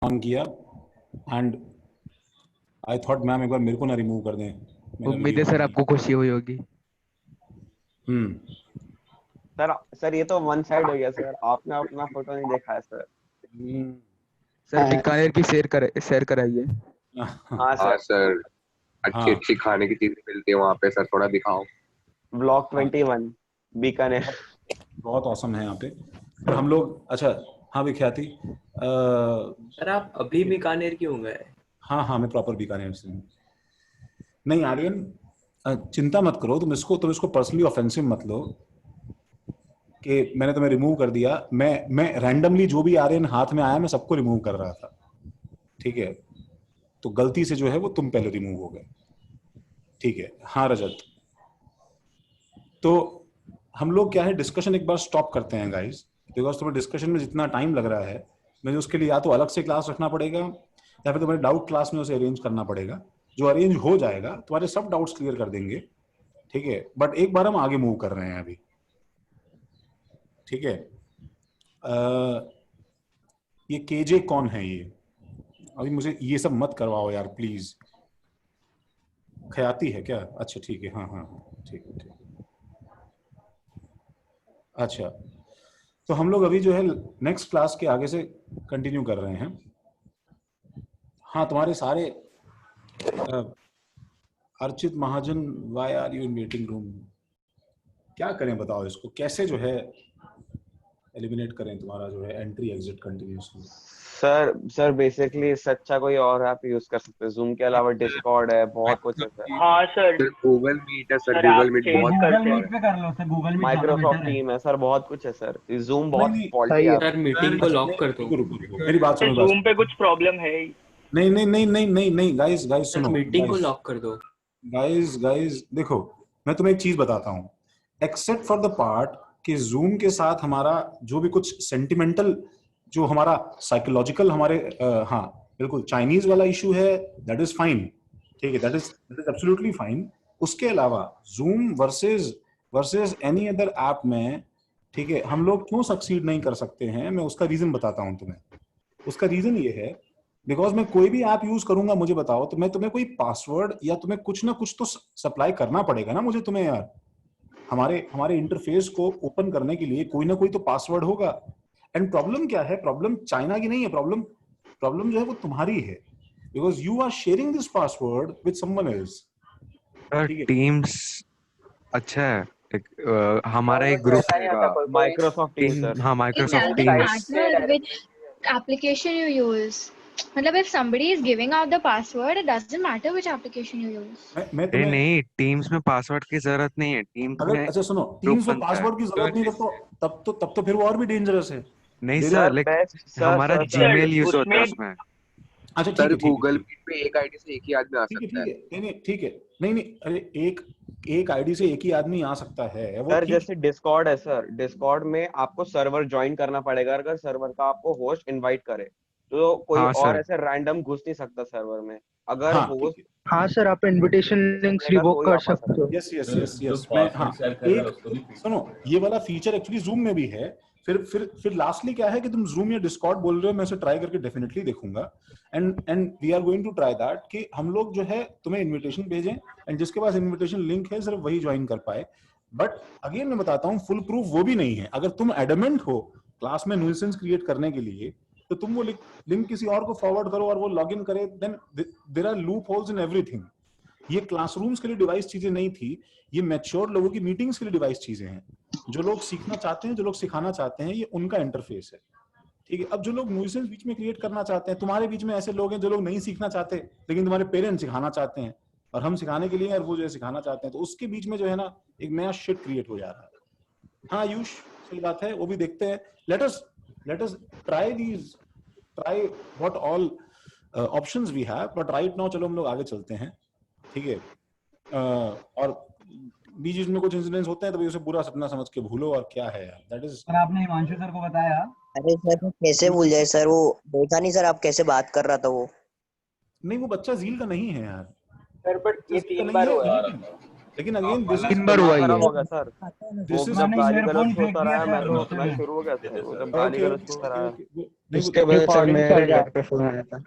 On किया and I thought ma'am एक बार मेरे को ना रिमूव कर दें, मेरा उम्मीद वीडियो है ऑन सर नहीं आपको खुशी हुई होगी। सर सर ये तो वन साइड हो गया सर, आपने अपना फोटो नहीं देखा है सर। सर बीकानेर की शेयर कराइए। हाँ हाँ सर, सर, अच्छी हाँ अच्छी खाने की चीजें मिलती है वहाँ पे सर, थोड़ा दिखाओ। ब्लॉक हाँ 21 बीकानेर। बहुत बहुत औसम है यहाँ पे। और हम लोग अच्छा, हाँ विख्याति, सर आप अभी बीकानेर क्यों गए? हाँ हाँ मैं प्रॉपर बीकानेर से हूँ। नहीं आर्यन, चिंता मत करो, तुम इसको पर्सनली ऑफेंसिव मत लो कि मैंने तुम्हें रिमूव कर दिया। मैं रैंडमली जो भी आर्यन हाथ में आया मैं सबको रिमूव कर रहा था, ठीक है? तो गलती से जो है वो तुम पहले रिमूव हो गए, ठीक है? हाँ रजत, तो हम लोग क्या है डिस्कशन एक बार स्टॉप करते हैं गाइस, बिकॉज तुम्हें डिस्कशन में जितना टाइम लग रहा है मुझे उसके लिए या तो अलग से क्लास रखना पड़ेगा या फिर तुम्हें डाउट क्लास में उसे अरेंज करना पड़ेगा। जो अरेंज हो जाएगा तुम्हारे सब डाउट्स क्लियर कर देंगे, ठीक है? बट एक बार हम आगे मूव कर रहे हैं अभी, ठीक है? ये केजे कौन है ये? अभी मुझे ये सब मत करवाओ यार प्लीज। खयाती है क्या? अच्छा ठीक है, हाँ हाँ हाँ, ठीक है ठीक है। अच्छा, तो हम लोग अभी जो है नेक्स्ट क्लास के आगे से कंटिन्यू कर रहे हैं। हाँ तुम्हारे सारे Archit Mahajan, why are you in waiting room? क्या करें बताओ, इसको कैसे जो है एलिमिनेट करें तुम्हारा जो है entry exit continuously? Sir basically इससे अच्छा कोई और ऐप यूज कर सकते हैं, जूम के अलावा डिस्कॉर्ड है, बहुत कुछ है सर। हाँ सर, सर गूगल मीट है सर, सर गूगल आप मीट चेंज बहुत कर अच्छा सकते है। हैं। पे कर लो सर, गूगल मीट ज्यादा माइक्रोसॉफ्ट बेटर है। टीम है सर, बहुत कुछ है सर। जूम नहीं बहुत नहीं फॉल्टी है। सर मीटिंग को अच्छा, लॉक कर दो। रुको रुको रुको, मेरी बात सर सुनो, जूम पे कुछ प्रॉब्लम है ही। नहीं नहीं नहीं नहीं नहीं नहीं गाइस गाइस सर सुनो, मीटिंग को लॉक कर दो। गाइस गाइस देखो, मैं तुम्हें एक चीज बताता हूँ। एक्सेप्ट फॉर द पार्ट कि जूम के साथ हमारा जो भी कुछ सेंटिमेंटल, जो हमारा साइकोलॉजिकल हमारे हाँ बिल्कुल चाइनीज वाला इशू है, दैट इज फाइन, ठीक है? That is absolutely fine. उसके अलावा zoom versus versus any other app में, ठीक है, हम लोग क्यों सक्सीड नहीं कर सकते हैं, मैं उसका रीजन बताता हूं तुम्हें। उसका रीजन ये है, बिकॉज मैं कोई भी ऐप यूज करूंगा, मुझे बताओ, तो मैं तुम्हें कोई पासवर्ड या तुम्हें कुछ ना कुछ तो सप्लाई करना पड़ेगा ना मुझे तुम्हें यार। हमारे हमारे इंटरफेस को ओपन करने के लिए कोई ना कोई तो पासवर्ड होगा। एंड प्रॉब्लम क्या है? प्रॉब्लम चाइना की नहीं है, प्रॉब्लम प्रॉब्लम जो है वो तुम्हारी है, because you are sharing this password with someone else, ठीक है? टीम्स अच्छा है। हमारा एक ग्रुप ऐसा नहीं आता रहेगा कोई माइक्रोसॉफ्ट टीम सर। हाँ It Microsoft doesn't teams. matter which application you use. मतलब if somebody is giving out the password, it doesn't matter which application you use. मैं नहीं तुम्हें नहीं, टीम्स में पासवर्ड की जरूरत नहीं है। टीम्स अगर में अच्छा सुनो, ग्रुप टीम्स में बनता है। पासवर्ड की जरूरत नहीं, तब तो फिर वो और भी डेंजरस है। नहीं There is- सर, सर लेकिन बेस्ट सर हमारा सर सर जीमेल यूज होता है उसमें उसमें। अच्छा ठीक सर है ठीक है गूगल ठीक मीट पे एक आईडी से एक ही आदमी आ है ठीक है सकता है। ठीक है, नहीं नहीं ठीक है, नहीं नहीं, अरे एक एक आईडी से एक ही आदमी आ सकता है वो सर ठीक। जैसे डिस्कॉर्ड है सर, डिस्कॉर्ड में आपको सर्वर ज्वाइन करना पड़ेगा। अगर सर्वर का आपको होस्ट इनवाइट करे तो कोई हाँ और सर। ऐसे रैंडम घुस नहीं सकता सर्वर में। अगर हाँ ठीक होस्ट है, हाँ सर, आप इनविटेशन लिंक्स रिवोक कोई कर आप आ सकता सकते हो। यस यस यस यस, मैं हाँ एक सुनो, ये वाला फीचर एक्चुअली जूम में भी है। फिर लास्टली क्या है कि तुम जूम या डिस्कॉर्ड बोल रहे हो, मैं इसे ट्राई करके डेफिनेटली देखूंगा। And we are going to try that कि हम लोग जो है तुम्हें इनविटेशन भेजें एंड जिसके पास इनविटेशन लिंक है सिर्फ वही ज्वाइन कर पाए। बट अगेन मैं बताता हूँ, फुल प्रूफ वो भी नहीं है। अगर तुम एडमेंट हो क्लास में न्यूसेंस क्रिएट करने के लिए, तो तुम वो लिंक किसी और को फॉरवर्ड करो और वो लॉग इन करे, then there are loop holes in everything. ये क्लासरूम्स के लिए डिवाइस चीजें नहीं थी, ये मैच्योर लोगों की मीटिंग्स के लिए डिवाइस चीजें हैं। जो लोग सीखना चाहते हैं, जो लोग सिखाना चाहते हैं, ये उनका इंटरफेस है, ठीक है? अब जो लोग न्यूसेंस बीच में क्रिएट करना चाहते हैं, तुम्हारे बीच में ऐसे लोग हैं जो लोग नहीं सीखना चाहते लेकिन तुम्हारे पेरेंट्स सिखाना चाहते हैं, और हम सिखाने के लिए और वो जो है सिखाना चाहते हैं, तो उसके बीच में जो है ना एक नया शिट क्रिएट हो जा रहा है। हाँ आयुष, सही बात है, वो भी देखते हैं। Let us try these, try what all options we have, but right now चलो हम लोग आगे चलते हैं, ठीक है? और बीच में कुछ इंसिडेंट्स होते हैं तो उसे पूरा सपना समझ के भूलो, और क्या है यार, दैट इज। सर आपने हिमांशु सर को बताया? अरे सर वो कैसे भूल जाए सर, वो देखा नहीं सर आप कैसे बात कर रहा था वो। नहीं वो बच्चा झील का नहीं है यार, सर बट ये झील का 3 नहीं बार है, हुआ है। लेकिन अगेन दिस इज 3 बार हुआ खराब ये। हो गया सर। वो दिस इज जब गाली ईयरफोन गलौज फेंक होता दिया रहा सर मैं तो रोस्टर मैं में। शुरू हो गया था, वो जब गाली ओके गलौज होता रहा। नहीं उसके वजह से मेरे लैब पे फोन आया था।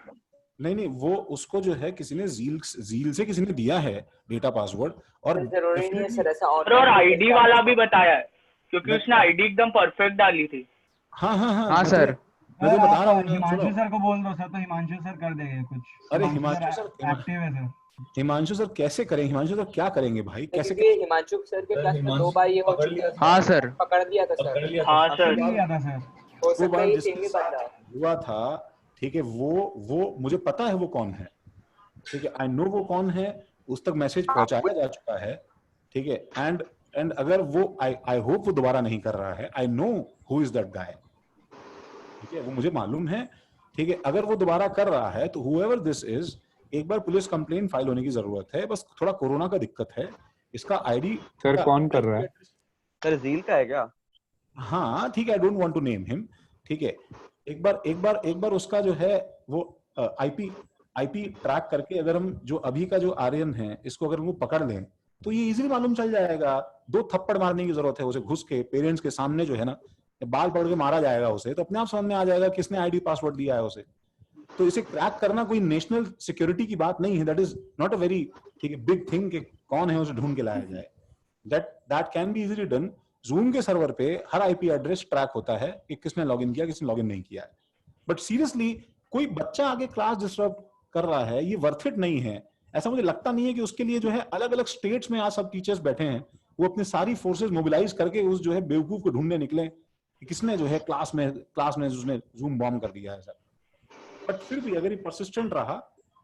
नहीं वो उसको जो है किसी ने जील से किसी ने दिया है डेटा पासवर्ड, और जरूरी नहीं है सर ऐसा और आईडी वाला भी बताया है, क्योंकि उसने आईडी एकदम परफेक्ट डाली थी। हाँ सर मैं तो बता रहा हूँ ना, हिमांशु सुनो। सर को बोल दो सर, तो हिमांशु सर कर देंगे कुछ। अरे हिमांशु सर एक्टिव है सर। हिमांशु सर कैसे करेंगे? हिमांशु सर क्या करेंगे भाई? कैसे? क्योंकि हिमांशु सर के क्लास में 2 बार ये हो चुकी है। हाँ सर पकड़ दिया था सर। हाँ सर, किया था सर। हो वो सकता बात है ये जिसके सेम ही साथ बंदा हुआ था, ठीक है, वो मुझे पता है वो कौन है, ठीक है, आई नो वो कौन है, उस तक मैसेज पहुंचाया जा चुका है, ठीक है, एंड अगर वो आई होप वो दोबारा नहीं कर रहा है, I know who is that guy, ठीक है, वो मुझे मालूम है, ठीक है, अगर वो दोबारा कर रहा है तो हुएवर दिस इज, एक बार पुलिस कंप्लेन फाइल होने की जरूरत है, बस थोड़ा कोरोना का दिक्कत है, इसका आईडी सर कौन कर रहा है? सर झील का है क्या? हाँ ठीक है, I don't want to name him, ठीक है, एक बार उसका जो है वो आईपी ट्रैक करके अगर हम जो अभी का जो आर्यन है इसको अगर वो पकड़ लें तो ये इजीली मालूम चल जाएगा। 2 थप्पड़ मारने की जरूरत है, उसे घुस के पेरेंट्स के सामने जो है ना बाल पकड़ के मारा जाएगा उसे, तो अपने आप सामने आ जाएगा किसने आईडी पासवर्ड दिया है उसे। तो इसे क्रैक करना कोई नेशनल सिक्योरिटी की बात नहीं है, that is not a very, ठीक है, बिग थिंग कि कौन है उसे ढूंढ के लाया जाए, that can be easily done. Zoom के सर्वर पे हर आईपी एड्रेस ट्रैक होता है कि किसने लॉगिन किया किसने लॉगिन नहीं किया है, बट सीरियसली कोई बच्चा आगे क्लास डिस्टर्ब कर रहा है ये वर्थ इट नहीं है। ऐसा मुझे लगता नहीं है कि उसके लिए जो है अलग अलग स्टेट्स में आज सब टीचर्स बैठे हैं, वो अपनी सारी फोर्सेस मोबिलाइज करके उस जो है बेवकूफ को ढूंढने निकले कि किसने जो है क्लास में उसने जूम बॉम्ब कर दिया है सर। बट फिर भी अगर ये परसिस्टेंट रहा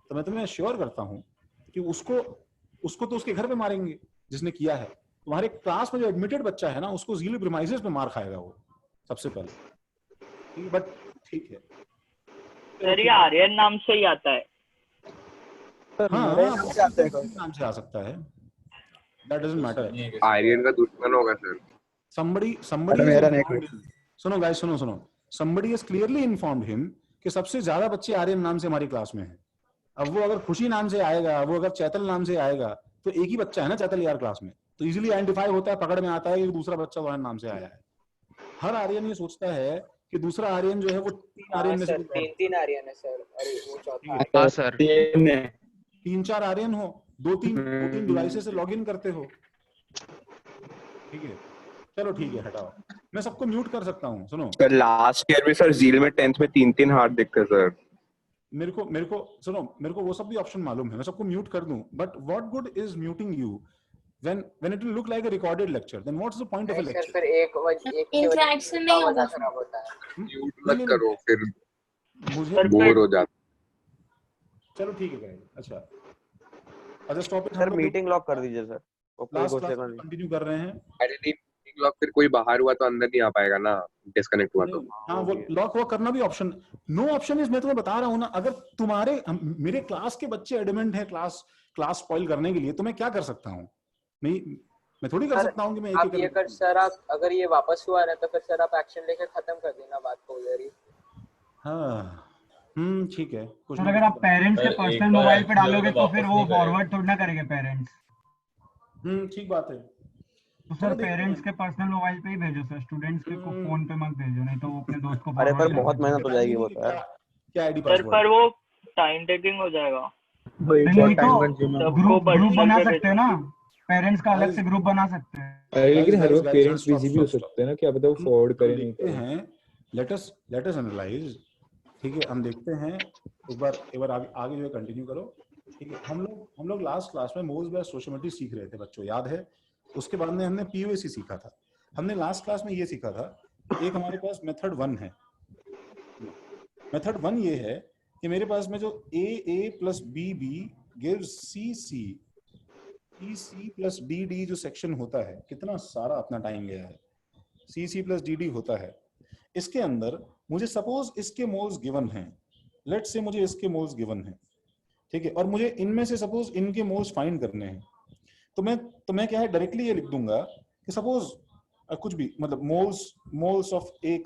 तो मैं तुम्हें श्योर करता हूं कि उसको तो उसके घर पे मारेंगे जिसने किया है। तुम्हारे क्लास में जो एडमिटेड बच्चा है ना उसको ज़ील प्रीमाइसेस पे मार खाएगा वो सबसे पहले, बट ठीक है सर ये आर्यन नाम से ही आता है। हाँ नाम से आ सकता है, that doesn't matter. आर्यन का दुश्मन होगा सर। somebody सुनो guys, सुनो somebody has clearly informed him कि सबसे ज्यादा बच्चे आर्यन नाम से हमारी क्लास में हैं। अब वो अगर खुशी नाम से आएगा, वो अगर चैतल नाम से आएगा, तो एक ही बच्चा है ना चैतल यार क्लास में, तो इजीली आइडेंटिफाई होता है, पकड़ में आता है कि दूसरा बच्चा वह नाम से आया है। हर आर्यन ये सोचता है कि दूसरा आर्यन जो है वो 3 आर्यन में से 3 आर्यन है सर, अरे वो चौथा हाँ सर 3-4 आर्यन हो, 2-3 डिवाइसेस से लॉगिन करते हो, ठीक है, चलो ठीक है हटाओ, मैं सबको म्यूट कर सकता हूँ। सुनो सर लास्ट ईयर में सर झील में 10th में 3 हार्ट दिखते सर। मेरे को सुनो, मेरे को वो सब भी ऑप्शन मालूम है, मैं सबको म्यूट कर दूं, but what good is muting you when it will look like a recorded lecture, then what's the point of a lecture? फिर एक इंटरेक्शन नहीं होगा खराब होता है। म्यूट मत करो फिर मुझे बोर हो जाता। चलो ठीक है गाइस, अच्छा stop it. Sir meeting lock कर दीजिए सर, लास्ट कंटिन्यू कर रहे हैं। अरे नहीं मीटिंग लॉक, फिर कोई बाहर हुआ तो अंदर नहीं आ पाएगा ना, डिस्कनेक्ट हुआ तो। हाँ वो लॉक वो करना भी ऑप्शन, नो ऑप्शन इज, मैं तुम्हें बता रहा हूँ ना, अगर तुम्हारे मेरे क्लास के बच्चे एडमेंट है क्लास स्पॉइल करने के लिए, तो मैं क्या कर सकता हूँ? मैं थोड़ी कर सकता हूँ कि मैं आप ये कर सर, आप अगर ये वापस हुआ ना तो फिर सर आप एक्शन लेके खत्म कर देना बात को उधर ही। हाँ ठीक है। कुछ अगर आप पेरेंट्स के पर्सनल मोबाइल पे डालोगे तो फिर वो फॉरवर्ड थोड़ी ना करेंगे पेरेंट्स। ठीक बात है। तो सर पेरेंट्स के पर्सनल मोबाइल पे ही भेजो सर, स्टूडेंट्स के को फोन पे मत भेजो, नहीं तो वो अपने दोस्त को। अरे पर बहुत मेहनत हो जाएगी वो तो यार। क्या आईडी सर पासवर्ड? पर वो टाइम टेकिंग हो जाएगा। ग्रुप बना सकते हैं ना, पेरेंट्स का अलग से ग्रुप बना सकते हैं। लेकिन हर वक्त पेरेंट्स बिजी भी हो सकते हैं ना, क्या पता वो फॉरवर्ड करें नहीं करें। लेट अस एनालाइज, ठीक है, हम देखते हैं एक बार आगे जो है कंटिन्यू करो, ठीक है। हम लोग लास्ट क्लास में मोल्स बेस्ड सोशियोमेट्री सीख रहे थे बच्चों, याद है? उसके बाद में हमने पीओएसी सीखा था। हमने लास्ट क्लास में ये सीखा था, एक हमारे पास मेथड 1 है। मेथड 1 ये है कि मेरे पास में जो a plus b gives c plus d जो सेक्शन होता है, कितना सारा अपना टाइम गया है, c plus d होता है। इसके अंदर मुझे सपोज इसके मोल्स गिवन हैं, लेट्स से मुझे इसके मोल्स गिवन हैं, ठीक है, और मुझे इनमें से सपोज इनके मोल्स फाइंड करने हैं, तो मैं क्या है डायरेक्टली ये लिख दूंगा कि सपोज कुछ भी, मतलब moles of A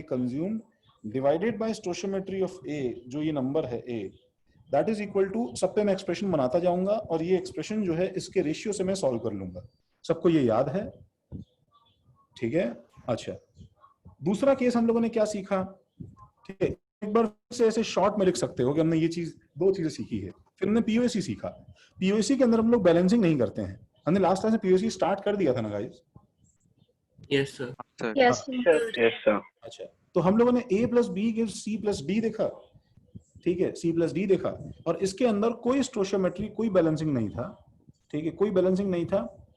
consumed divided by stoichiometry of A, जो ये नंबर है A, that is equal to, सब पे मैं एक्सप्रेशन बनाता जाऊंगा और ये एक्सप्रेशन जो है इसके रेशियो से मैं सॉल्व कर लूंगा। सबको ये याद है? ठीक है, अच्छा। दूसरा केस हम लोगों ने क्या सीखा, ठीक है, एक बार से ऐसे शॉर्ट में लिख सकते हो कि हमने ये चीज, दो चीजें सीखी है। फिर हमने पीओएसी सीखा। पीओएसी के अंदर हम लोग बैलेंसिंग नहीं करते हैं। हमने लास्ट क्लास में पीओएसी स्टार्ट कर दिया था ना guys? Yes sir. Yes. Yes sir. अच्छा, तो हम लोगों ने a plus b gives c plus d देखा, ठीक है, सी प्लस डी देखा, और इसके अंदर कोई स्टोशियोमेट्री, कोई बैलेंसिंग नहीं था, ठीक है, कोई बैलेंसिंग नहीं था,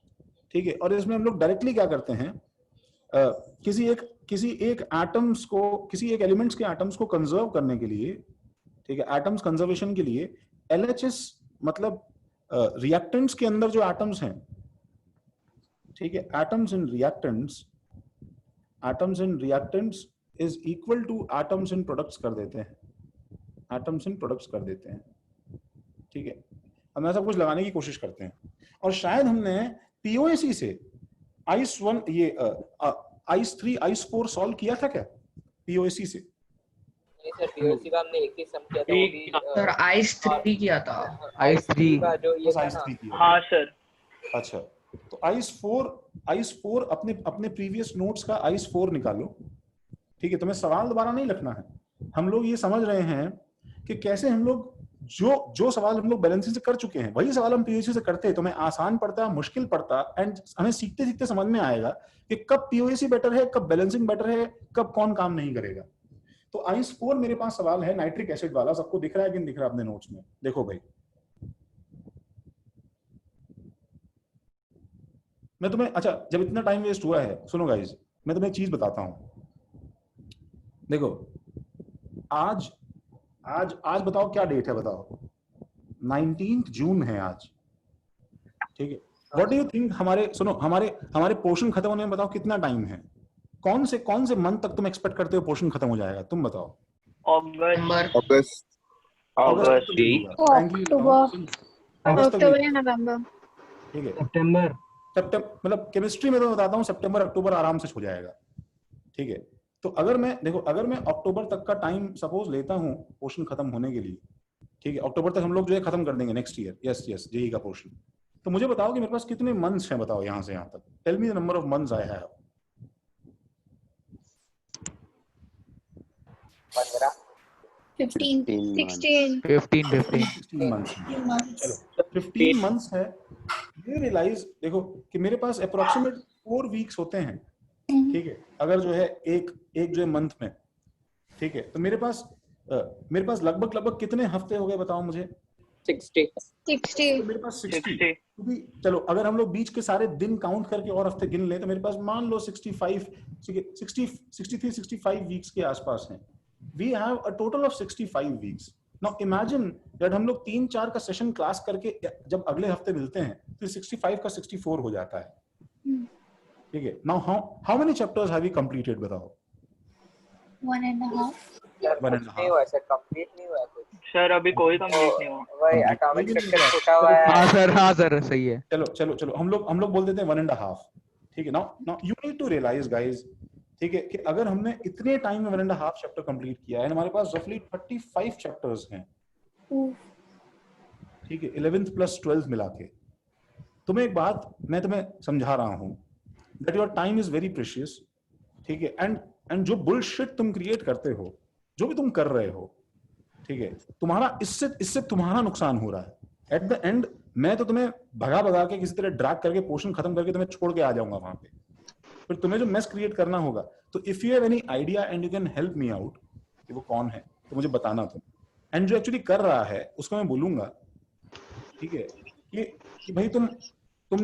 ठीक है। और इसमें हम लोग डायरेक्टली क्या करते हैं, किसी एक एटम्स को, किसी एक एलिमेंट्स के एटम्स को कंजर्व करने के लिए, ठीक है, एटम्स कंजर्वेशन के लिए LHS मतलब रिएक्टेंट्स के अंदर जो एटम्स हैं, ठीक है, atoms in reactants is equal two atoms in products कर देते हैं, एटम्स इन प्रोडक्ट्स कर देते हैं, ठीक है। हम ऐसा कुछ लगाने की कोशिश करते हैं, और शायद हमने पीओएसी से आइस 1 ये आइस 3 आइस 4 सॉल्व किया था क्या पीओएसी से? नहीं सर, पीओसी का हमने एक ही सम किया था, वो भी सर आइस 3 किया था। आइस 3 का जो ये था आइस ना। 3 किया। हाँ सर। अच्छा, तो आइस 4 अपने प्रीवियस नोट्स का आइस 4 निकालो, ठीक है। तुम्हें सवाल दोबारा नहीं लिखना है। हम लोग ये समझ रहे हैं कि कैसे हम लोग जो सवाल हम लोग बैलेंसिंग से कर चुके हैं वही सवाल हम पीओएसी से करते हैं। तो हमें आसान पड़ता, मुश्किल पड़ता, एंड हमें सीखते सीखते समझ में आएगा कि कब पीओएसी बेटर है, कब बैलेंसिंग बेटर है, कब कौन काम नहीं करेगा। तो आइस 4 मेरे पास सवाल है नाइट्रिक एसिड वाला, सबको दिख रहा है कि नहीं दिख रहा अपने नोट्स में? देखो भाई, मैं तुम्हें, अच्छा जब इतना टाइम वेस्ट हुआ है, सुनो गाइस, मैं तुम्हें एक चीज बताता हूं। देखो, आज बताओ क्या डेट है, बताओ। 19 जून है आज, ठीक है। व्हाट डू यू थिंक, हमारे पोर्शन खत्म होने में बताओ कितना टाइम है? कौन से मंथ तक तुम एक्सपेक्ट करते हो पोर्शन खत्म हो जाएगा? तुम बताओ। अगस्त। अक्टूबर या नवंबर, ठीक है, सितंबर। मतलब केमिस्ट्री में तो बताता हूँ सितंबर अक्टूबर आराम से हो जाएगा, ठीक है। तो अगर मैं अक्टूबर तक का टाइम सपोज लेता हूँ पोर्शन खत्म होने के लिए, ठीक है, अक्टूबर तक हम लोग जो है खत्म कर देंगे नेक्स्ट ईयर, यस जेई का पोर्शन। तो मुझे बताओ कि मेरे पास कितने मंथ्स हैं, बताओ यहाँ से यहाँ तक। Tell me the number of months I have. 15, 15, 16, 15 months. चलो 15 मंथ्स है। ये रियलाइज देखो कि मेरे पास अप्रोक्सीमेट 4 वीक्स होते हैं, ठीक है, अगर जो है एक जो है मंथ में, ठीक है। तो मेरे पास लगभग कितने हफ्ते हो गए बताओ मुझे? 60। तो मेरे पास 60, क्योंकि चलो अगर हम लोग बीच के सारे दिन काउंट करके और हफ्ते गिन लें तो मेरे पास मान लो 63-65 वीक्स के आसपास हैं। We have a total of 65 weeks. Now imagine that हम लोग 3-4 का सेशन क्लास करके जब अगले हफ्ते मिलते हैं तो 65 का 64 हो जाता है, ठीक है। Now how many chapters have we completed, बताओ? 1.5। नहीं हुआ सर, कंप्लीट नहीं हुआ कुछ सर, अभी कोई कंप्लीट नहीं हुआ। वही एटॉमिक स्ट्रक्चर छूटा हुआ है। हाँ सर सही है। चलो हम लोग बोल देते हैं 1.5, ठीक है। Now you need to realize guys, ठीक है, कि अगर हमने इतने टाइम में 1.5 चैप्टर कंप्लीट किया है, हमारे पास रफली 35 चैप्टर्स हैं, ठीक है, 11th प्लस 12th मिला के। तुम्हें एक बात मैं तुम्हें समझा रहा हूं, that your time is very precious, ठीक है। एंड जो बुलशिट तुम क्रिएट करते हो, जो भी तुम कर रहे हो, ठीक है, तुम्हारा इससे तुम्हारा नुकसान हो रहा है। एट द एंड मैं तो तुम्हें भगा के किसी तरह ड्रैग करके पोर्शन खत्म करके तुम्हें छोड़ के आ जाऊंगा वहां पे, फिर तुम्हें जो मेस क्रिएट करना होगा। तो if you have any idea and you can help me out कि वो कौन है, तो मुझे बताना तुम। एंड जो एक्चुअली कर रहा है उसको मैं बोलूंगा, ठीक है, कि भाई तुम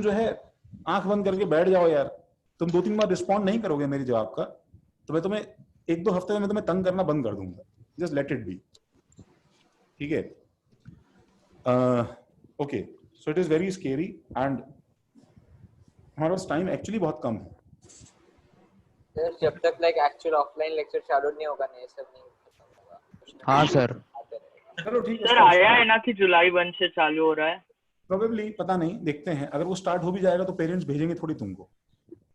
जो है आंख बंद करके बैठ जाओ यार। तुम 2-3 बार रिस्पॉन्ड नहीं करोगे मेरे जवाब का तो मैं तुम्हें 1-2 हफ्ते में मैं तुम्हें तंग करना बंद कर दूंगा। जस्ट लेट इट बी, ठीक है। Okay, so it is very scary and हमारे पास टाइम एक्चुअली बहुत कम है। सर जब तक लाइक एक्चुअल ऑफलाइन लेक्चर चालू नहीं होगा नहीं सब नहीं होगा। हाँ सर। चलो ठीक है सर, आया है ना कि जुलाई 1 से चालू हो रहा है? प्रोबेबली, पता नहीं, देखते हैं। अगर वो स्टार्ट हो भी जाएगा तो पेरेंट्स भेजेंगे थोड़ी तुमको।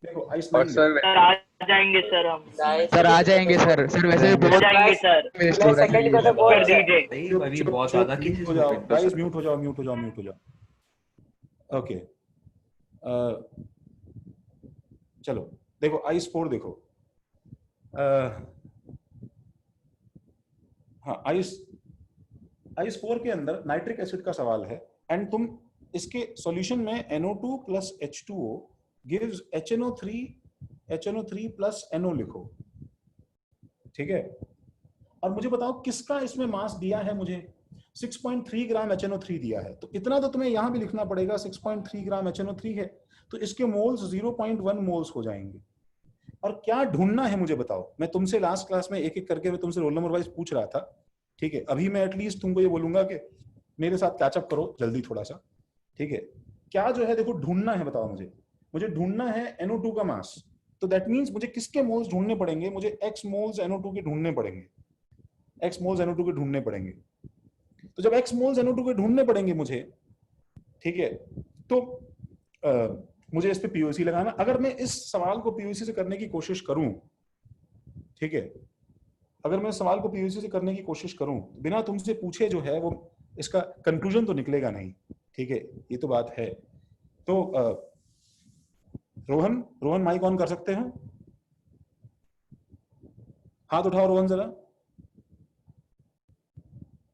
देखो और आइसलैंड सर आ जाएंगे सर हम। सर आ जाएंगे सर वैसे भी आ बहुत जाएंगे सर, वेस्ट हो रहा सेकंड को तो कर बहुत दीजिए। अभी बहुत ज्यादा केसेस हो जाओ गाइस, म्यूट हो जाओ। ओके, चलो देखो आइस 4 देखो, हाँ, आइस 4 के अंदर नाइट्रिक एसिड का सवाल है एंड तुम इसके सॉल्यूशन में NO2 plus H2O gives HNO3 plus NO लिखो, ठीक है। और मुझे बताओ किसका इसमें मास दिया है, मुझे 6.3 ग्राम HNO3 दिया है, तो इतना तो तुम्हें यहां भी लिखना पड़ेगा, 6.3 ग्राम HNO3 है तो इसके मोल्स 0.1 मोल्स हो जाएंगे। और क्या ढूंढना है मुझे बताओ, मैं तुमसे लास्ट क्लास में एक एक करके मैं तुमसे रोल नंबर वाइज पूछ रहा था, ठीक है। अभी मैं एटलीस्ट तुमको ये बोलूंगा कि मेरे साथ कैचअप करो जल्दी थोड़ा सा, ठीक है। क्या जो है देखो ढूंढना है, बताओ मुझे ढूंढना है NO2 का मास, तो दैट मींस मुझे किसके मोल्स ढूंढने पड़ेंगे, मुझे x मोल्स NO2 के ढूंढने पड़ेंगे, x मोल्स NO2 के ढूंढने पड़ेंगे। तो जब x मोल्स NO2 के ढूंढने पड़ेंगे मुझे, ठीक है, तो मुझे इस पे POC लगाना। अगर मैं इस सवाल को POC से करने की कोशिश करूं, ठीक है, अगर मैं सवाल को POC से करने की कोशिश करूं बिना तुमसे पूछे जो है वो इसका कंक्लूजन तो निकलेगा नहीं, ठीक है, ये तो बात है। तो रोहन माइक ऑन कर सकते हैं? हाथ उठाओ रोहन जरा।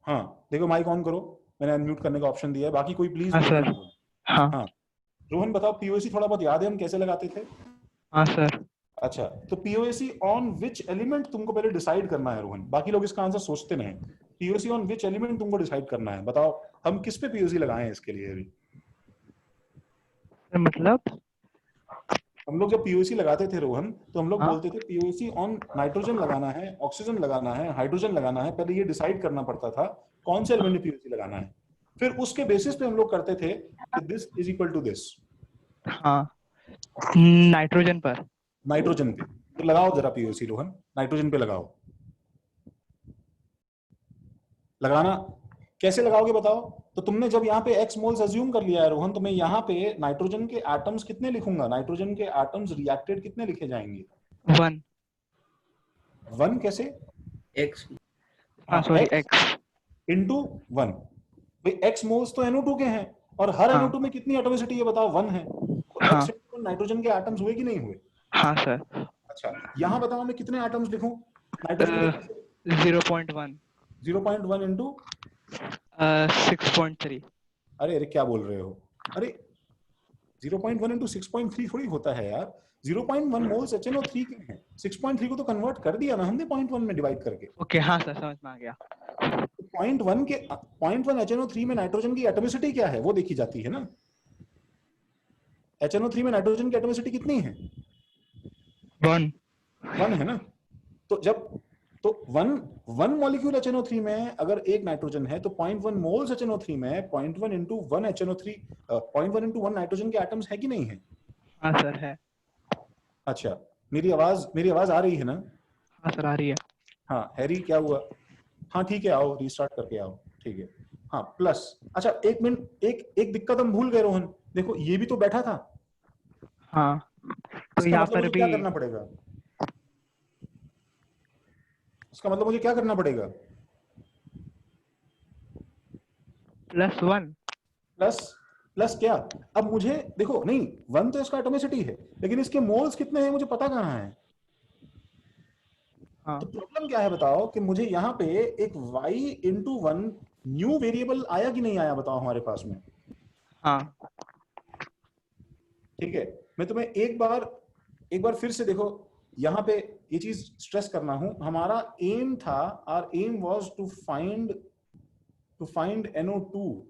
हाँ देखो माइक ऑन करो, मैंने अनम्यूट करने का ऑप्शन दिया है, बाकी कोई प्लीज। हाँ सर। हाँ रोहन बताओ POC थोड़ा बहुत याद है हम कैसे लगाते थे? हाँ सर। अच्छा, तो POC ऑन विच एलिमेंट तुमको पहले डिसाइड करना है रोहन, बाकी लोग इसका आंसर सोचते नहीं। POC ऑन विच एलिमेंट तुमको डिसाइड करना है, बताओ हम किस पे POC लगाएं इसके लिए अभी? मतलब हम लोग जब POC लगाते थे रोहन, तो हम लोग हाँ? बोलते थे POC ऑन नाइट्रोजन लगाना है, ऑक्सीजन लगाना है, हाइड्रोजन लगाना है। पहले ये डिसाइड करना पड़ता था कौन से एलिमेंट में POC लगाना है, फिर उसके बेसिस पे हम लोग करते थे कि this is equal to this. हाँ, नाइट्रोजन पर। नाइट्रोजन पे तो लगाओ जरा POC रोहन, नाइट्रोजन पे लगाओ। लगाना कैसे लगाओगे बताओ? तो तुमने जब यहाँ पे x मोल्स अज्यूम कर लिया है रोहन, तो मैं यहाँ पे नाइट्रोजन के एटम्स कितने लिखूंगा, नाइट्रोजन के एटम्स रिएक्टेड कितने लिखे जाएंगे? 1 कैसे? x हाँ सॉरी x इंटू 1। भाई x मोल्स तो NO2 के हैं और हर हाँ। NO2 में कितनी एटोमिसिटी है बताओ? 1 है। तो हाँ। x इंटू नाइट्रोजन के एटम्स हुए कि नहीं हुए? हाँ सर। अच्छा, यहाँ बताओ मैं कितने एटम्स लिखूं नाइट्रोजन के? 0.1 0.1 इंटू 6.3। अरे क्या बोल रहे हो? अरे 0.1 इंटू 6.3 थोड़ी होता है यार, 0.1 मोल्स HNO3 के हैं, 6.3 को तो कन्वर्ट कर दिया ना हमने 0.1 में डिवाइड करके। ओके हाँ सर समझ में आ गया। 0.1 HNO3 में नाइट्रोजन की एटोमिसिटी क्या है वो देखी जाती है ना। HNO3 में नाइट्रोजन की एटोमिसिटी कितनी है? 1 है ना। तो जब तो 1 मॉलिक्यूल HNO3 में अगर एक नाइट्रोजन है तो 0.1 मोल्स HNO3 में 0.1 इंटू 1 HNO3 0.1 इंटू 1 नाइट्रोजन के एटम्स है कि नहीं है? हाँ सर है। अच्छा, मेरी आवाज आ रही है ना? हाँ सर आ रही है। हाँ हैरी क्या हुआ? हाँ ठीक है, आओ रीस्टार्ट करके आओ, ठीक है। हाँ प्लस, अच्छा एक मिनट, एक दिक्कत हम भूल गए रोहन, देखो ये भी तो बैठा था। हाँ तो यहाँ पर भी क्या करना पड़ेगा? इसका मतलब मुझे क्या करना पड़ेगा? +1 प्लस क्या? अब मुझे देखो, नहीं 1 तो इसका एटोमिसिटी है, लेकिन इसके मोल्स कितने हैं मुझे पता कहाँ है। हाँ। तो प्रॉब्लम क्या है बताओ कि मुझे यहाँ पे एक y इंटू 1 न्यू वेरिएबल आया कि नहीं आया बताओ हमारे पास में? हाँ ठीक है, मैं तुम्हें एक बार फिर से देखो, यहाँ पे ये चीज स्ट्रेस करना हूं, हमारा एम था, our aim was to find NO2,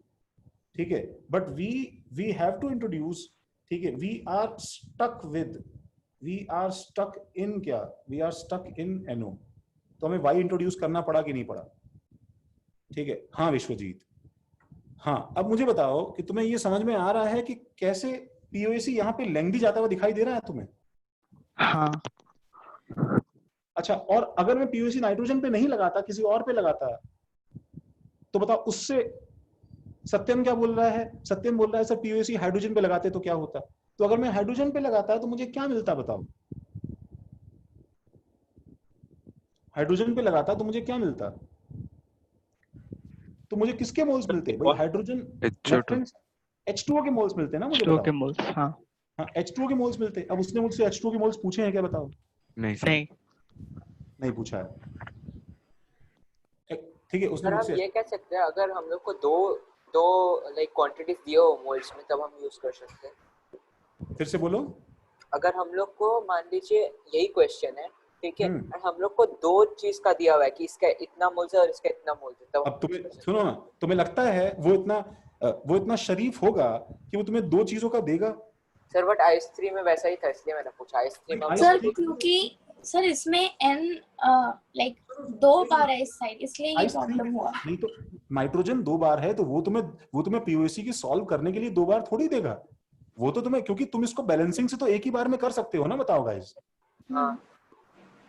ठीक है, but we have to introduce, ठीक है, we are stuck in NO, तो हमें y इंट्रोड्यूस करना पड़ा कि नहीं पड़ा? ठीक है, हाँ विश्वजीत, हाँ अब मुझे बताओ कि तुम्हें ये समझ में आ रहा है कि कैसे POC यहाँ पे लेंग्दी जाता हुआ दिखाई दे रहा है तुम्हें? हाँ। अच्छा, और अगर मैं POC नाइट्रोजन पे नहीं लगाता, किसी और पे लगाता, तो बताओ उससे सत्यम क्या बोल रहा है? सत्यम बोल रहा है सर POC हाइड्रोजन पे लगाते तो क्या होता? तो अगर मैं हाइड्रोजन पे लगाता तो मुझे क्या मिलता बताओ? हाइड्रोजन पे लगाता तो मुझे क्या मिलता? तो मुझे किसके मोल्स मिलते भाई? हाइड्रोजन H2O के मोल्स मिलते ना मुझे? H2O के मोल्स, हाँ H2O के मोल्स मिलते। अब उसने मुझसे H2O के मोल्स पूछे हैं क्या बताओ? नहीं। नहीं पूछा है। ठीक है, उसने सर हम मुझसे ये कह सकते हैं अगर हम लोग को दो लाइक क्वांटिटीज दिए हो मोल्स में तब हम यूज कर सकते हैं। फिर से बोलो। अगर हम लोग को मान लीजिए यही क्वेश्चन है, ठीक है, हम्म। और हम लोग को दो चीज का दिया हुआ है कि इसका इतना मोल्स है और इसका इतना मोल्स है, तब अब तुम्हें सुनो ना, तुम्हें लगता है वो इतना शरीफ होगा कि वो तुम्हें दो चीजों का देगा? सर बट आइस 3 में वैसा ही था, इसलिए मैंने पूछा। आइस 3 में सर क्योंकि सर इसमें n लाइक 2 बार है इस साइड, इसलिए ये प्रॉब्लम हुआ। नहीं तो नाइट्रोजन 2 बार है तो वो तुम्हें पीओसी की सॉल्व करने के लिए 2 बार थोड़ी देगा। वो तो तुम्हें, क्योंकि तुम इसको बैलेंसिंग से तो एक ही बार में कर सकते हो ना, बताओ गाइस। हाँ।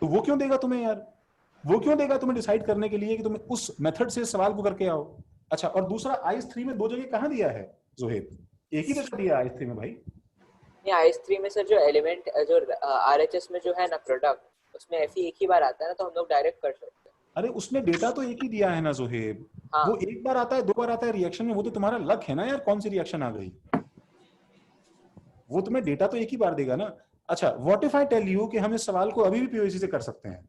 तो वो क्यों देगा तुम्हें यार? वो क्यों देगा तुम्हें डिसाइड करने के लिए कि तुम्हें उस मेथड से सवाल को करके आओ? अच्छा, और दूसरा आइस 3 में 2 जगह कहाँ दिया है जोहेब? एक ही जगह दिया आइस 3 में भाई। नहीं, आइस 3 में सर जो एलिमेंट जो आरएचएस में जो है ना प्रोडक्ट, उसमें एफई एक ही बार आता है ना, तो हम लोग डायरेक्ट कर सकते हैं। अरे उसने डेटा तो एक ही दिया है ना जोहेब। हाँ। वो एक बार आता है 2 बार आता है रिएक्शन में, वो तो तुम्हारा लक है ना यार, कौन सी रिएक्शन आ गई। वो तुम्हें डेटा तो एक ही बार देगा ना। अच्छा, what if I tell you कि हम इस सवाल को अभी भी पीओसी से कर सकते हैं,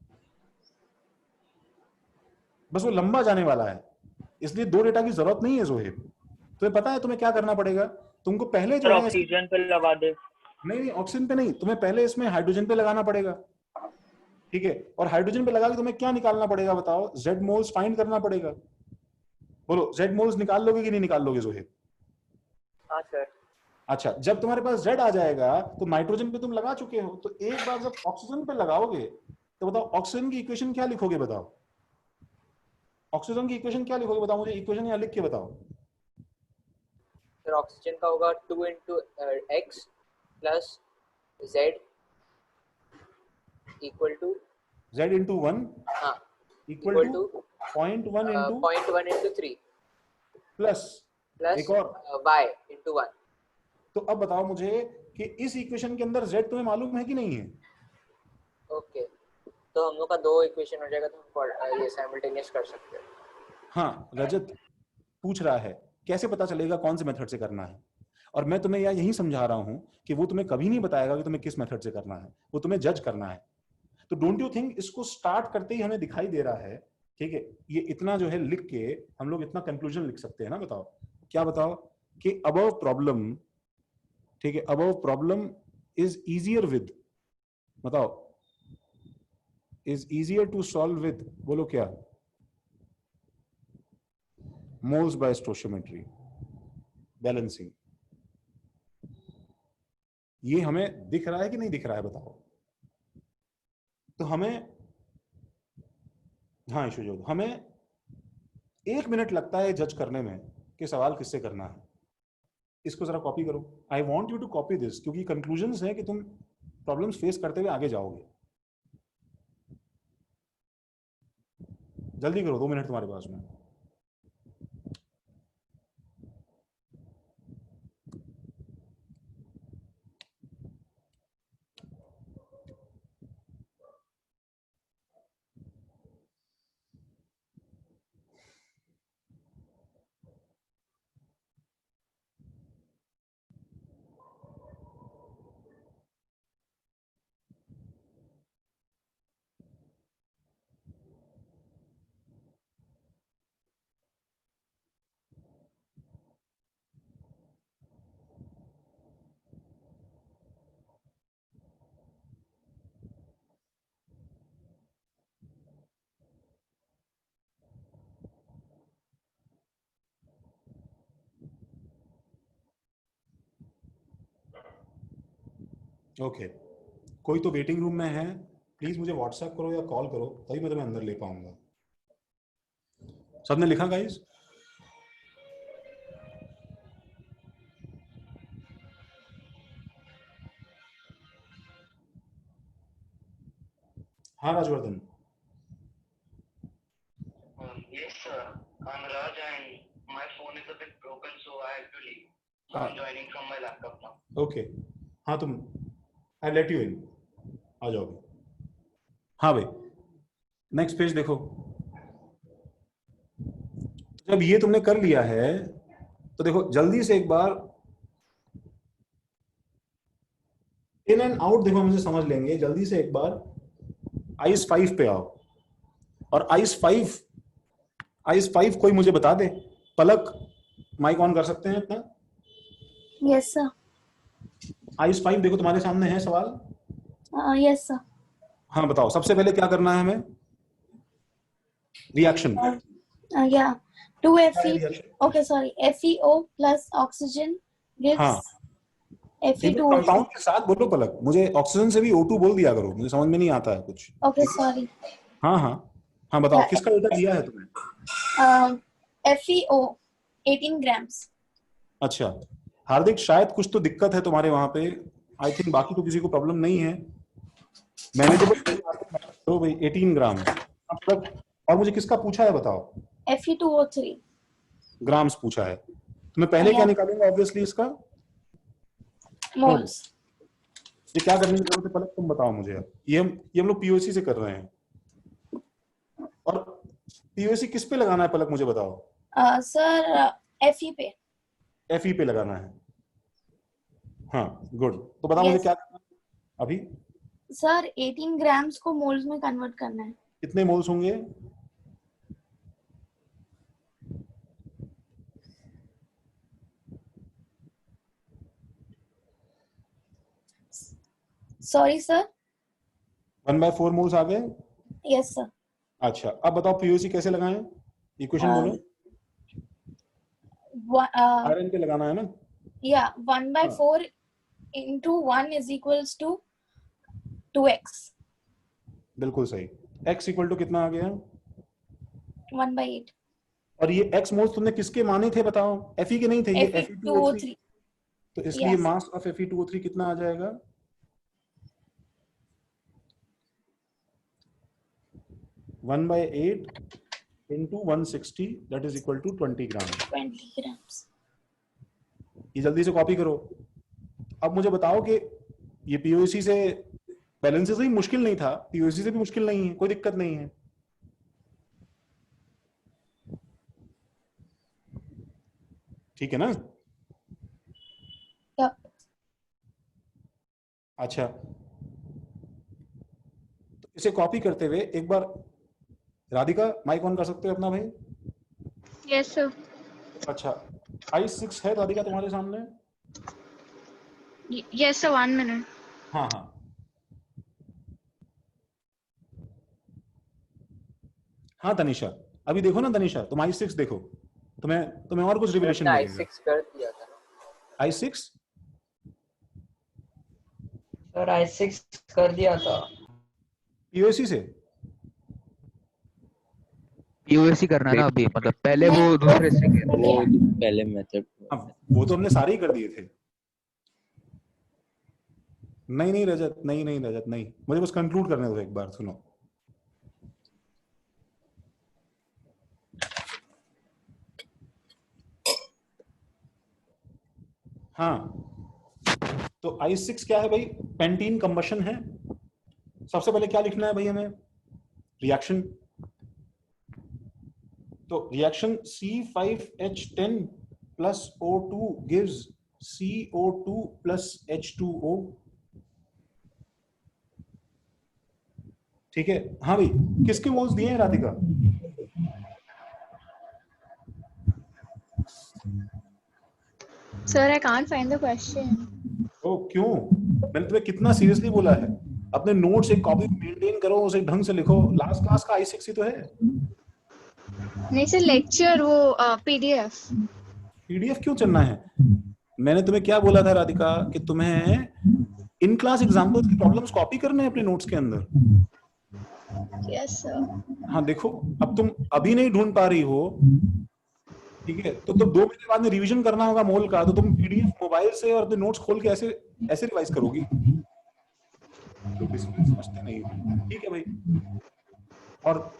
बस वो लंबा जाने वाला है, इसलिए 2 डेटा की जरूरत नहीं है जोहेब। तुम्हें पता है तुम्हें क्या करना पड़ेगा? तुमको पहले जो है ऑक्सीजन पे लगा दे। नहीं, ऑक्सीजन पे नहीं, तुम्हें पहले इसमें हाइड्रोजन पे लगाना पड़ेगा, ठीक है? और हाइड्रोजन पे लगा के तुम्हें क्या निकालना पड़ेगा बताओ? जेड मोल्स फाइंड करना पड़ेगा। बोलो, जेड मोल्स निकाल लोगे कि नहीं निकाल लोगे जोहेब? हाँ सर। अच्छा, जब तुम्हारे पास जेड आ जाएगा तो नाइट्रोजन पे तुम लगा चुके हो, तो एक बार जब ऑक्सीजन पे लगाओगे तो बताओ ऑक्सीजन की इक्वेशन क्या लिखोगे? बताओ ऑक्सीजन की इक्वेशन क्या लिखोगे? बताओ मुझे, इक्वेशन यहाँ लिख के बताओ। सर ऑक्सीजन का होगा 2 into x plus z equal to z into 1 हाँ equal to 0.1 into 3 प्लस एक और y into 1। तो अब बताओ मुझे कि इस इक्वेशन के अंदर z तुम्हें मालूम है कि नहीं है? ओके, तो हम लोग का 2 इक्वेशन हो जाएगा, तो हम ये साइमल्टेनियस कर सकते हैं। हाँ, रजत पूछ रहा है कैसे पता चलेगा कौन से मेथड से करना है, और मैं तुम्हें यही समझा रहा हूं कि वो तुम्हें कभी नहीं बताएगा कि तुम्हें किस मेथड से करना है, वो तुम्हें जज करना है। तो डोंट यू थिंक इसको स्टार्ट करते ही हमें दिखाई दे रहा है, ठीक है? ये इतना जो है लिख के हम लोग इतना कंक्लूजन लिख सकते हैं ना। बताओ क्या? बताओ कि अबव प्रॉब्लम, ठीक है, above problem is easier with, बताओ is easier to solve with, बोलो क्या? Moles by stoichiometry, balancing. ये हमें दिख रहा है कि नहीं दिख रहा है? बताओ। तो हमें, हाँ ईशु, हमें 1 मिनट लगता है जज करने में कि सवाल किससे करना है। इसको जरा कॉपी करो। I want you to copy this, क्योंकि कंक्लूजन्स है कि तुम प्रॉब्लम्स फेस करते हुए आगे जाओगे। जल्दी करो, 2 मिनट तुम्हारे पास में। ओके, कोई तो वेटिंग रूम में है, प्लीज मुझे व्हाट्सएप करो या कॉल करो, तभी मैं तुम्हें अंदर ले पाऊंगा। सबने लिखा गाइस? हाँ Rajvardhan. Yes, sir. I'm Raj and my phone is a bit broken, so I have to leave. So I'm joining from my laptop now. Okay. हाँ तुम, I let you in. आ जाओगे। हाँ भाई, नेक्स्ट पेज देखो। जब ये तुमने कर लिया है तो देखो जल्दी से एक बार इन एंड आउट देखो, हम इसे समझ लेंगे जल्दी से एक बार। आइस 5 पे आओ, और आइस 5 कोई मुझे बता दे। पलक माइक ऑन कर सकते हैं अपना? Yes sir. आइस 5 देखो तुम्हारे सामने है सवाल। Yes sir. हाँ बताओ, सबसे पहले क्या करना है हमें? रिएक्शन। या 2Fe, okay sorry, FeO plus oxygen gives हाँ, Fe2O3. कंपाउंड के साथ बोलो पलक, मुझे ऑक्सीजन से भी O2 बोल दिया करो, मुझे समझ में नहीं आता है कुछ। Okay sorry. हाँ हाँ हाँ बताओ, किसका डेटा दिया है तुम्हें? FeO 18 grams. अच्छा, हार्दिक शायद कुछ तो दिक्कत है तुम्हारे वहां पे, आई थिंक बाकी तो किसी को प्रॉब्लम नहीं है। मैनेजेबल भाई 18 ग्राम। और मुझे किसका पूछा है बताओ? Fe2O3 ग्राम्स पूछा है। तो मैं पहले क्या निकालूंगा ऑब्वियसली इसका? मोल्स। ये क्या करने की जरूरत है पलक, तुम बताओ मुझे। ये हम लोग पीओसी से कर रहे हैं, और पीओसी किस पे लगाना है पलक मुझे बताओ? सर Fe पे। Fe पे लगाना है। हाँ गुड, तो बताओ मुझे क्या करना है अभी? सर 18 ग्राम्स को मोल्स में कन्वर्ट करना है। कितने मोल्स होंगे? Sorry sir. 1/4 मोल्स आ गए? Yes sir. अच्छा, अब बताओ पीओसी कैसे लगाएं? इक्वेशन बोलो। आयरन पे लगाना है ना? या 1/4 into 1 is equals to 2x. बिल्कुल सही। x इक्वल टू कितना आ गया? 1/8। और ये x मोल्स तुमने किसके माने थे बताओ? Fe के नहीं थे, ये Fe2O3। तो इसलिए मास ऑफ Fe2O3 कितना आ जाएगा? One by 8 into 160 that is equal to 20 gram. 20 grams। ये जल्दी से कॉपी करो। अब मुझे बताओ कि ये पीओसी से बैलेंस से ही मुश्किल नहीं था, पीओसी से भी मुश्किल नहीं है, कोई दिक्कत नहीं है। ठीक है ना? अच्छा, तो इसे कॉपी करते हुए एक बार राधिका माइक ऑन कर सकते हो अपना भाई? Yes sir. अच्छा, I6 है राधिका तुम्हारे सामने? Yes sir, 1 minute. हाँ हाँ, हाँ तनिषा, अभी देखो ना तनिषा, तुम I6 देखो, तुम्हें और कुछ रिविलेशन मिलेगा। I6 कर दिया था। I6 सर I6 कर दिया था। पीओसी से? पीओसी करना ना अभी, मतलब पहले वो दूसरे से वो पहले मेथड। वो तो हमने सारे ही कर दिए थे। नहीं रजत, नहीं रजत, नहीं, मुझे बस कंक्लूड करने दो एक बार, सुनो। हाँ, तो I6 क्या है भाई? पेंटीन कंबशन है। सबसे पहले क्या लिखना है भाई हमें? रिएक्शन। तो reaction C5H10 plus O2 gives CO2 plus H2O। ठीक है? हाँ भाई, किसके मोल्स दिए हैं Radhika? Sir I can't find the question. ओ क्यों? मैंने तुम्हें कितना सीरियसली बोला है, अपने नोट्स एक कॉपी मेंटेन करो, उसे ढंग से लिखो। लास्ट क्लास का I6 ही तो है। नहीं सर, लेक्चर वो पीडीएफ क्यों चलना है? मैंने तुम्हें क्या बोला था राधिका कि तुम्हें इन क्लास एग्जांपल्स की प्रॉब्लम्स कॉपी करने हैं अपने नोट्स के अंदर। Yes sir. हाँ देखो, अब तुम अभी नहीं ढूंढ पा रही हो, ठीक है, तो 2 महीने बाद में रिवीजन करना होगा मोल का, तो तुम पीडीएफ मोबाइल से और अपने नोट्स खोल के ऐसे रिवाइज करोगी। तो समझते नहीं, ठीक है भाई। और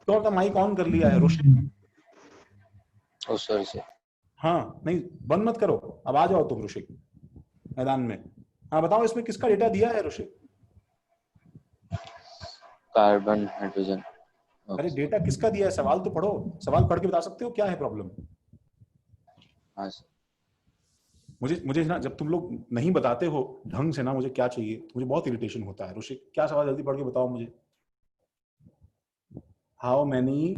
तो का माइक ऑन कर लिया है रोशिक? ओ सॉरी सर। हाँ नहीं, बंद मत करो, अब आ जाओ तुम रोशिक मैदान में। हाँ बताओ, इसमें किसका डेटा दिया है रोशिक? Carbon hydrogen. अरे डेटा किसका दिया है? सवाल तो पढ़ो, सवाल पढ़ के बता सकते हो क्या है प्रॉब्लम? हाँ सर। मुझे ना, जब तुम लोग नहीं बताते हो ढंग से ना मुझे क्या चाहिए, मुझे बहुत इरिटेशन होता है। रोशिक क्या सवाल? जल्दी पढ़ के बताओ मुझे। How many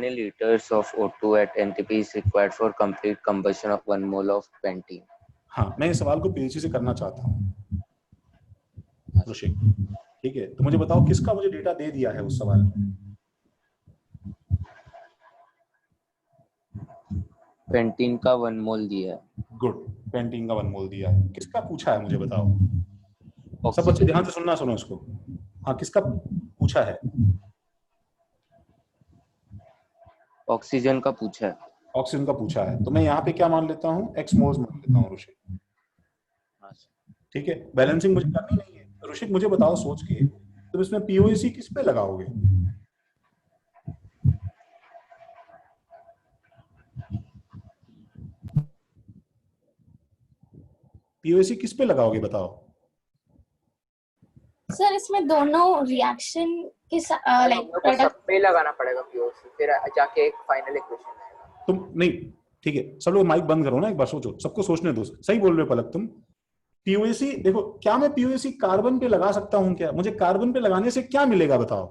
liters of O2 at NTP is required for complete combustion of 1 mole of pentene? हाँ, मैं इस सवाल को पीएचडी से करना चाहता हूँ ऋषिक, ठीक है? तो मुझे बताओ किसका मुझे डेटा दे दिया है उस सवाल में? पेंटीन का 1 मोल दिया है। गुड, पेंटीन का 1 मोल दिया है। किसका पूछा है मुझे बताओ? सब बच्चे ध्यान से सुनो इसको। हाँ, किसका पूछा है? ऑक्सीजन का पूछा है। ऑक्सीजन का पूछा है, तो मैं यहाँ पे क्या मान लेता हूँ? एक्स मोल्स मान लेता हूँ ऋषिक, ठीक है? बैलेंसिंग मुझे करनी नहीं है। ऋषिक मुझे बताओ सोच के, तुम इसमें पीओएसी किस पे लगाओगे? पीओएसी किस पे लगाओगे बताओ? सर इसमें दोनों रिएक्शन के लाइक प्रोडक्ट सब पे लगाना पड़ेगा पीओसी, फिर जाके एक फाइनल इक्वेशन आएगा। तुम नहीं, ठीक है, सब लोग माइक बंद करो ना, एक बार सोचो, सबको सोचने दो। सही बोल रहे हो पलक तुम। पीओएसी देखो, क्या मैं पीओएसी कार्बन पे लगा सकता हूं क्या? मुझे कार्बन पे लगाने से क्या मिलेगा बताओ?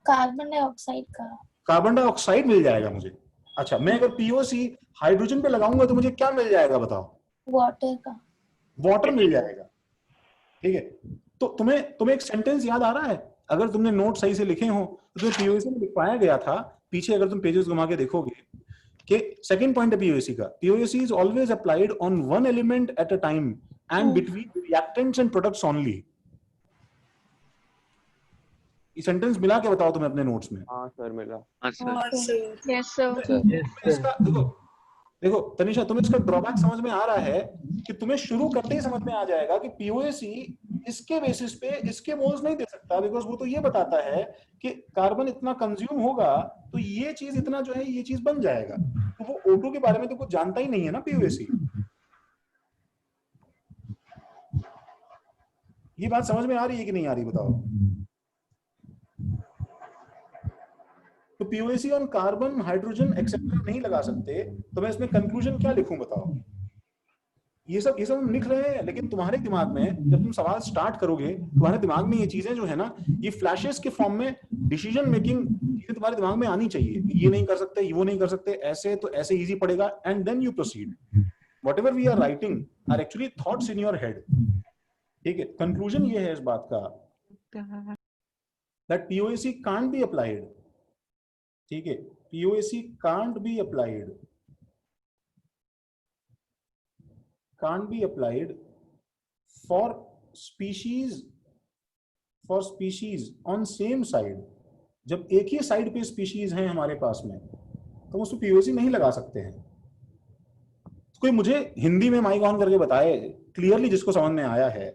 कार्बन डाइऑक्साइड का। कार्बन डाइऑक्साइड मिल जाएगा मुझे। अच्छा, मैं अगर पीओसी हाइड्रोजन पे लगाऊंगा तो मुझे क्या मिल जाएगा बताओ? वाटर का। वाटर मिल जाएगा, ठीक है? तो तुम्हें एक सेंटेंस याद आ रहा है? अगर तुमने नोट सही से लिखे हो तो तुम्हें पीओसी में लिखवाया गया था पीछे, अगर तुम पेजेस घुमा के देखोगे कि सेकंड पॉइंट है पीओसी का, POC is always applied on one element at a time and between reactants and products only. ये सेंटेंस मिला के बताओ तुम्हें अपने नोट्स में। हाँ सर मिला। Yes sir. इसका देखो तनिषा, तुम्हें इसका ड्रॉबैक समझ में आ रहा है कि तुम्हें शुरू करते ही समझ में आ जाएगा कि पीओएसी इसके बेसिस पे इसके मोल्स नहीं दे सकता, बिकॉज वो तो ये बताता है कि कार्बन इतना कंज्यूम होगा तो ये चीज इतना जो है ये चीज बन जाएगा। तो वो O2 के बारे में तो कुछ जानता ही नहीं है ना पीओएसी। ये बात समझ में आ रही है कि नहीं आ रही बताओ? तो POAC on carbon, hydrogen etcetera नहीं लगा सकते, तो मैं इसमें कंक्लूजन क्या लिखूं बताओ? ये सब हम लिख रहे हैं, लेकिन तुम्हारे दिमाग में जब तुम सवाल स्टार्ट करोगे, तुम्हारे दिमाग में ये चीजें जो है ना, ये फ्लैशेस के फॉर्म में डिसीजन मेकिंग चीजें तुम्हारे दिमाग में आनी चाहिए। ये नहीं कर सकते, ये वो नहीं कर सकते, ऐसे तो ऐसे इजी पड़ेगा, and then you proceed. Whatever we are writing are actually thoughts in your head, ठीक है? कंक्लूजन ये है इस बात का that POAC can't be applied, ठीक है? POAC can't be applied, can't be applied for species on same side। जब एक ही साइड पे स्पीशीज हैं हमारे पास में तो हम उसमें पीओसी नहीं लगा सकते हैं। तो कोई मुझे हिंदी में माइक ऑन करके बताए क्लियरली, जिसको समझ में आया है,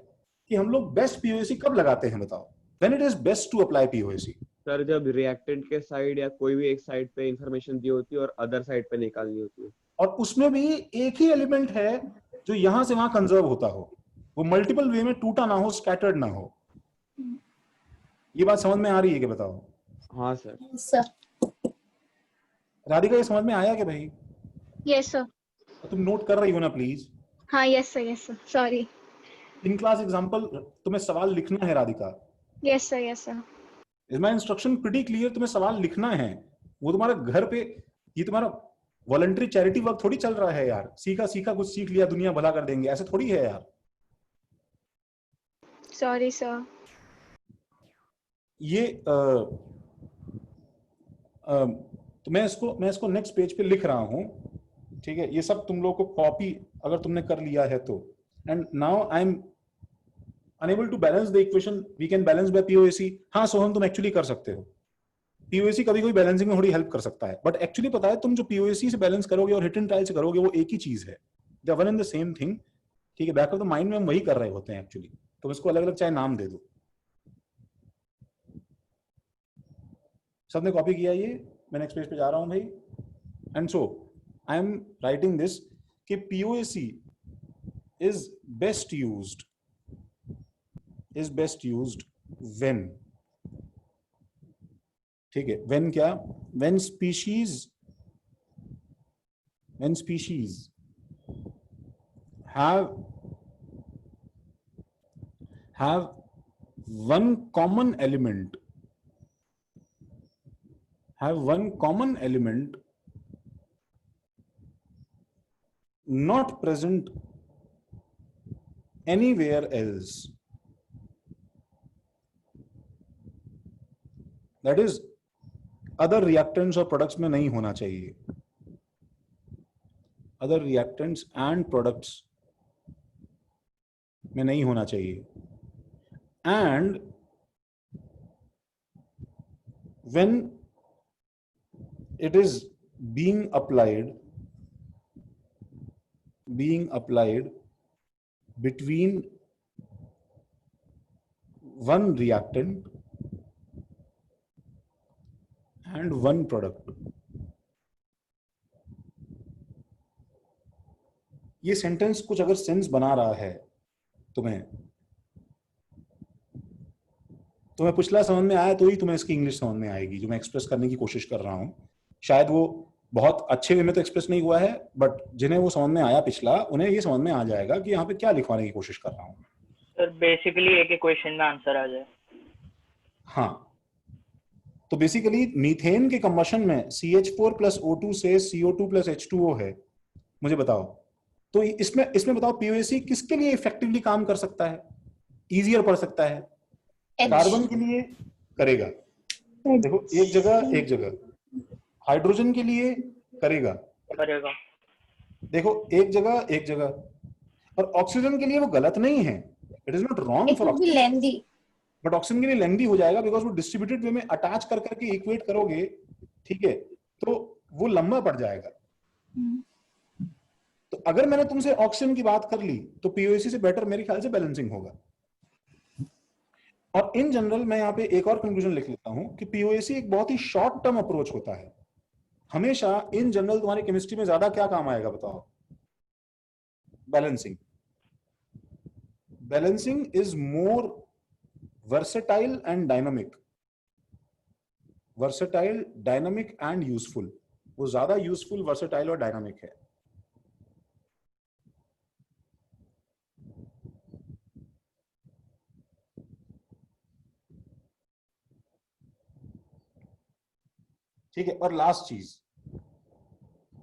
कि हम लोग बेस्ट पीओसी कब लगाते हैं बताओ? When it is best to apply POAC? Sir जब रिएक्टेंट के साइड या कोई भी एक साइड पे इंफॉर्मेशन दी होती है और अदर साइड पे निकालनी होती है, और उसमें भी एक ही एलिमेंट है जो यहां से वहां कंजर्व होता हो, वो मल्टीपल वे में टूटा ना हो, स्कैटर्ड ना हो। ये बात समझ में आ रही है कि बताओ? हाँ सर। सर राधिका, ये समझ में आया कि भाई? Yes sir. तुम नोट कर रही हो ना प्लीज? हाँ yes sir, sorry. In class example तुम्हें सवाल लिखना है Radhika. Yes sir. Is my instruction pretty clear? तुम्हें सवाल लिखना है, वो तुम्हारा घर पे, ये तुम्हारा वॉलंटरी चैरिटी वर्क थोड़ी चल रहा है यार। सीखा कुछ सीख लिया, दुनिया भला कर देंगे, ऐसे थोड़ी है यार। Sorry sir. ये तो मैं इसको नेक्स्ट पेज पे लिख रहा हूं, ठीक है? ये सब तुम लोगों को कॉपी अगर तुमने कर लिया है तो। And now I am unable to balance the equation, we can balance by POAC. हाँ सोहम, तुम एक्चुअली कर सकते हो। पीओएसी कभी कोई बैलेंसिंग में थोड़ी हेल्प कर सकता है, बट एक्चुअली पता है, तुम जो पीओएसी से बैलेंस करोगे और हिट एंड ट्रायल से करोगे वो एक ही चीज है, they are one and the same thing, ठीक है? बैक ऑफ द माइंड में हम वही कर रहे होते हैं एक्चुअली। तुम इसको अलग अलग चाहे नाम दे दो। सबने कॉपी किया? ये मैं नेक्स्ट पेज पे जा रहा हूं भाई। And so I am writing this कि POAC is best used when, ठीक है? व्हेन क्या? When species have one common element have one common element not present anywhere else. That is, other reactants और products में नहीं होना चाहिए. Other reactants and products में नहीं होना चाहिए. And when it is being applied between one reactant and one product. ये सेंटेंस कुछ अगर सेंस बना रहा है तुम्हें पिछला समझ में आया तो ही तुम्हें इसकी इंग्लिश समझ में आएगी जो मैं एक्सप्रेस करने की कोशिश कर रहा हूं. शायद वो बहुत अच्छे वे में तो एक्सप्रेस नहीं हुआ है, बट जिन्हें वो समझ में आया पिछला, उन्हें ये समझ में आ जाएगा कि यहाँ पे क्या लिखवाने की कोशिश कर रहा हूँ. सर बेसिकली एक ही क्वेश्चन में आंसर आ जाए. हाँ, तो बेसिकली मीथेन के कंबशन में CH4 प्लस O2 से CO2 प्लस H2O है. मुझे बताओ, तो इसमें बताओ POAC किसके लिए इफेक्टिवली काम कर सकता है, इजियर पड़ सकता है? कार्बन के लिए करेगा. देखो एक जगह हाइड्रोजन के लिए करेगा. देखो एक जगह और ऑक्सीजन के लिए वो गलत नहीं है. It is not wrong for oxygen, but oxygen के लिए लेंदी हो जाएगा बिकॉज वो डिस्ट्रीब्यूटेड वे में अटैच कर करके इक्वेट करोगे, ठीक है, तो वो लंबा पड़ जाएगा. तो अगर मैंने तुमसे ऑक्सीजन की बात कर ली तो POAC से बेटर मेरे ख्याल से बैलेंसिंग होगा. और इन जनरल मैं यहाँ पे एक और कंक्लूजन लिख लेता हूं कि POAC एक बहुत ही शॉर्ट टर्म अप्रोच होता है. हमेशा इन जनरल तुम्हारी केमिस्ट्री में ज्यादा क्या काम आएगा बताओ? Balancing. Balancing is more versatile and dynamic. Versatile, dynamic and useful. वो ज्यादा यूजफुल, वर्सेटाइल और डायनामिक है. ठीक है. और लास्ट चीज,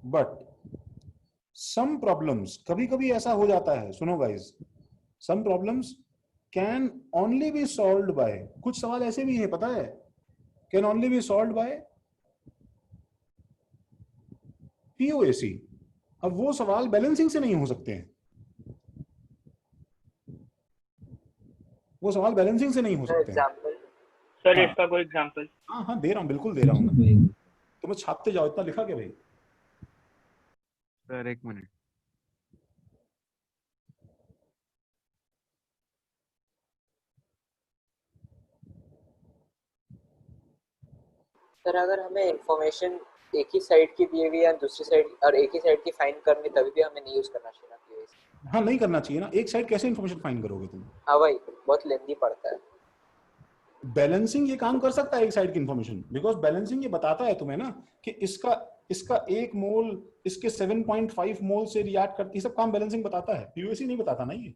बट सम प्रॉब्लम्स, कभी कभी ऐसा हो जाता है, सुनो guys, some problems can only be solved by, कुछ सवाल ऐसे भी हैं पता है, can only be solved by POAC. अब वो सवाल बैलेंसिंग से नहीं हो सकते हैं. वो सवाल बैलेंसिंग से नहीं हो सकते हैं. सर इसका कोई एग्जांपल? हाँ दे रहा हूँ, बिल्कुल दे रहा हूँ. तुम्हें छापते जाओ, इतना लिखा क्या भाई? सर एक मिनट. सर अगर हमें इंफॉर्मेशन एक ही साइड की दी हुई है दूसरी साइड और एक ही साइड की फाइंड करनी, तभी भी हमें नहीं यूज करना चाहिए. हाँ, नहीं करना चाहिए ना. एक साइड कैसे इंफॉर्मेशन फाइंड करोगे तुम? हाँ भाई, बहुत लेंथी पड़ता है. बैलेंसिंग ये काम कर सकता है एक साइड की इंफॉर्मेशन, बिकॉज बैलेंसिंग ये बताता है तुम्हें ना कि इसका 1 मोल इसके 7.5 मोल से रिएक्ट करती, सब काम बैलेंसिंग बताता है. POAC नहीं बताता ना ये.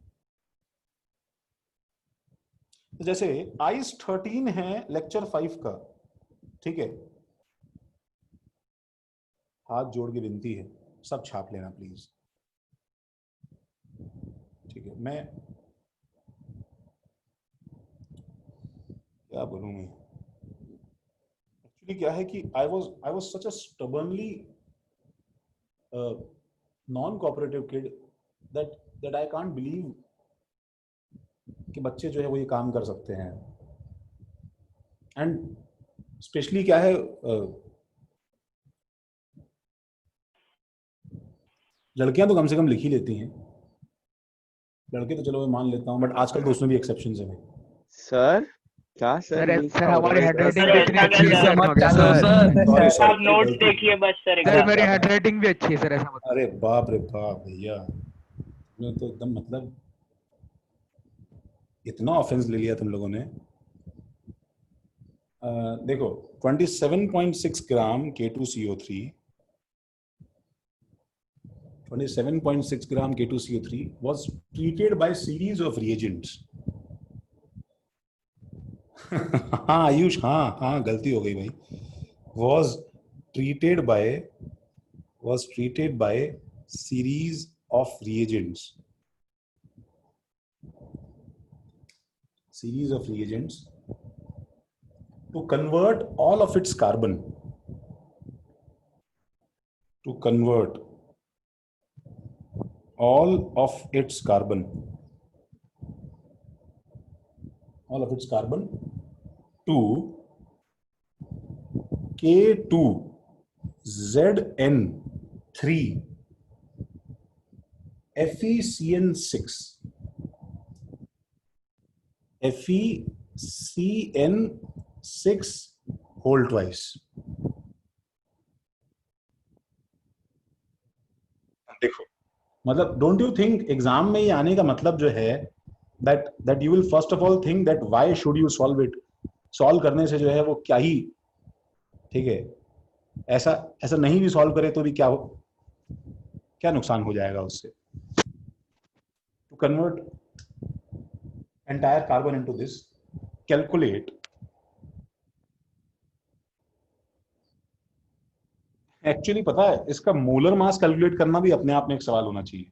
जैसे आइस 13 है लेक्चर 5 का, ठीक है, हाथ जोड़ के विनती है, सब छाप लेना प्लीज. ठीक है, मैं क्या बोलूं मैं, एक्चुअली क्या है कि I was such a स्टबर्नली non cooperative kid that I can't believe कि बच्चे जो है वो ये काम कर सकते हैं. एंड स्पेशली क्या है, लड़कियां तो कम से कम लिख ही लेती हैं, लड़के तो चलो मैं मान लेता हूं, बट आजकल तो उसमें भी एक्सेप्शंस हैं. सर क्या सर हमारी हैंडराइटिंग भी इतनी अच्छी है सर. आप नोट्स देखिए बस सर. मेरी हैंडराइटिंग भी अच्छी है सर, ऐसा मत. अरे बाप रे बाप भैया, मैं तो एकदम मतलब इतना ऑफेंस ले लिया तुम लोगों ने. देखो 27.6 ग्राम K2CO3, 27.6 gram K2CO3 was treated by series of reagents. हाँ आयुष, हाँ गलती हो गई भाई. was treated by series of reagents to convert all of its carbon to K2ZN3 FeCN6 whole twice. देखो मतलब डोंट यू थिंक एग्जाम में ये आने का मतलब जो है that you will first of all think that why should you solve it, solve करने से जो है वो क्या ही, ठीक है, ऐसा नहीं भी सॉल्व करे तो भी क्या नुकसान हो जाएगा उससे. To convert entire carbon into this, calculate actually पता है इसका मोलर मास कैलकुलेट करना भी अपने आप में एक सवाल होना चाहिए.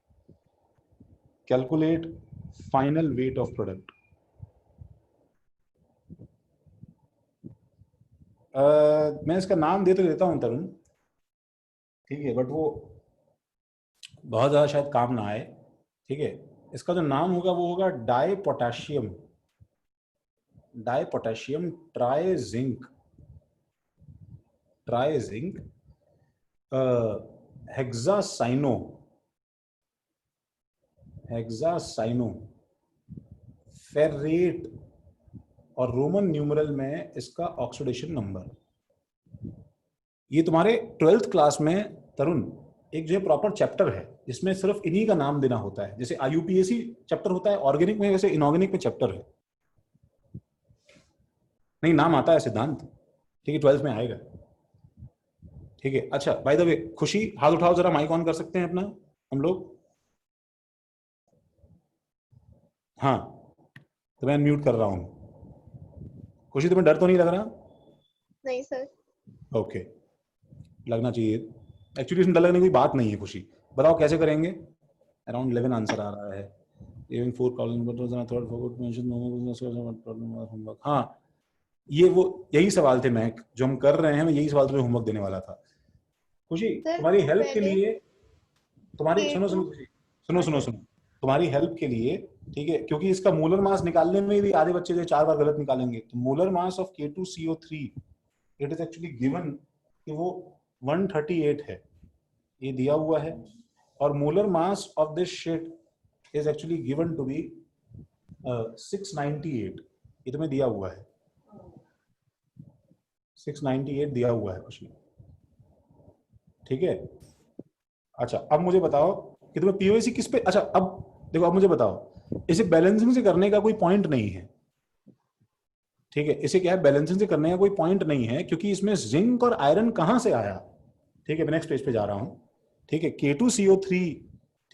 Calculate final weight of product. मैं इसका नाम दे तो देता हूं तरुण, ठीक है, बट वो बहुत ज्यादा शायद काम ना आए. ठीक है, इसका जो नाम होगा वो होगा डाई पोटेशियम ट्राइजिंक हेक्सासाइनो फेरेट और रोमन न्यूमरल में इसका ऑक्सीडेशन नंबर. ये तुम्हारे 12th क्लास में तरुण एक जो है प्रॉपर चैप्टर है जिसमें सिर्फ इन्हीं का नाम देना होता है. जैसे IUPAC चैप्टर होता है ऑर्गेनिक में, वैसे इनऑर्गेनिक में चैप्टर है. नहीं, नाम आता है सिद्धांत, ठीक है, 12th में आएगा. ठीक है, अच्छा, बाय द वे खुशी हाथ उठाओ जरा, माइक ऑन कर सकते हैं अपना हम लोग? हाँ, तो मैं म्यूट कर रहा हूँ. खुशी तुम्हें डर तो नहीं लग रहा? नहीं सर. ओके, लगना चाहिए. एक्चुअली इसमें डर लगने की कोई बात नहीं है. खुशी बताओ कैसे करेंगे? अराउंड 11 आंसर आ रहा है. Even 4 column buttress and third forgot mention homework. हाँ, ये वो यही सवाल थे मैं जो हम कर रहे हैं. मैं यही सवाल तुम्हें होमवर्क देने वाला था. खुशी तुम्हारी हेल्प के लिए, तुम्हारी सुनो तुम्हारी हेल्प के लिए, ठीक है, क्योंकि इसका मोलर मास निकालने में भी आधे बच्चे जो 4 बार गलत निकालेंगे. तो molar mass of K2CO3 it is actually given कि वो 138 है, ये दिया हुआ है. और molar mass of this shit is actually given to be 698. ये तुम्हें दिया हुआ है, 698 दिया हुआ है खुशी. ठीक है, अच्छा अब मुझे बताओ कि तुम्हें पीओसी किस पे. अच्छा अब देखो, अब मुझे बताओ, इसे बैलेंसिंग से करने का कोई पॉइंट नहीं है. ठीक है, इसे क्या है, बैलेंसिंग से करने का कोई पॉइंट नहीं है, क्योंकि इसमें जिंक और आयरन कहां से आया. ठीक है, मैं नेक्स्ट पेज पे जा रहा हूं. ठीक है, K2CO3,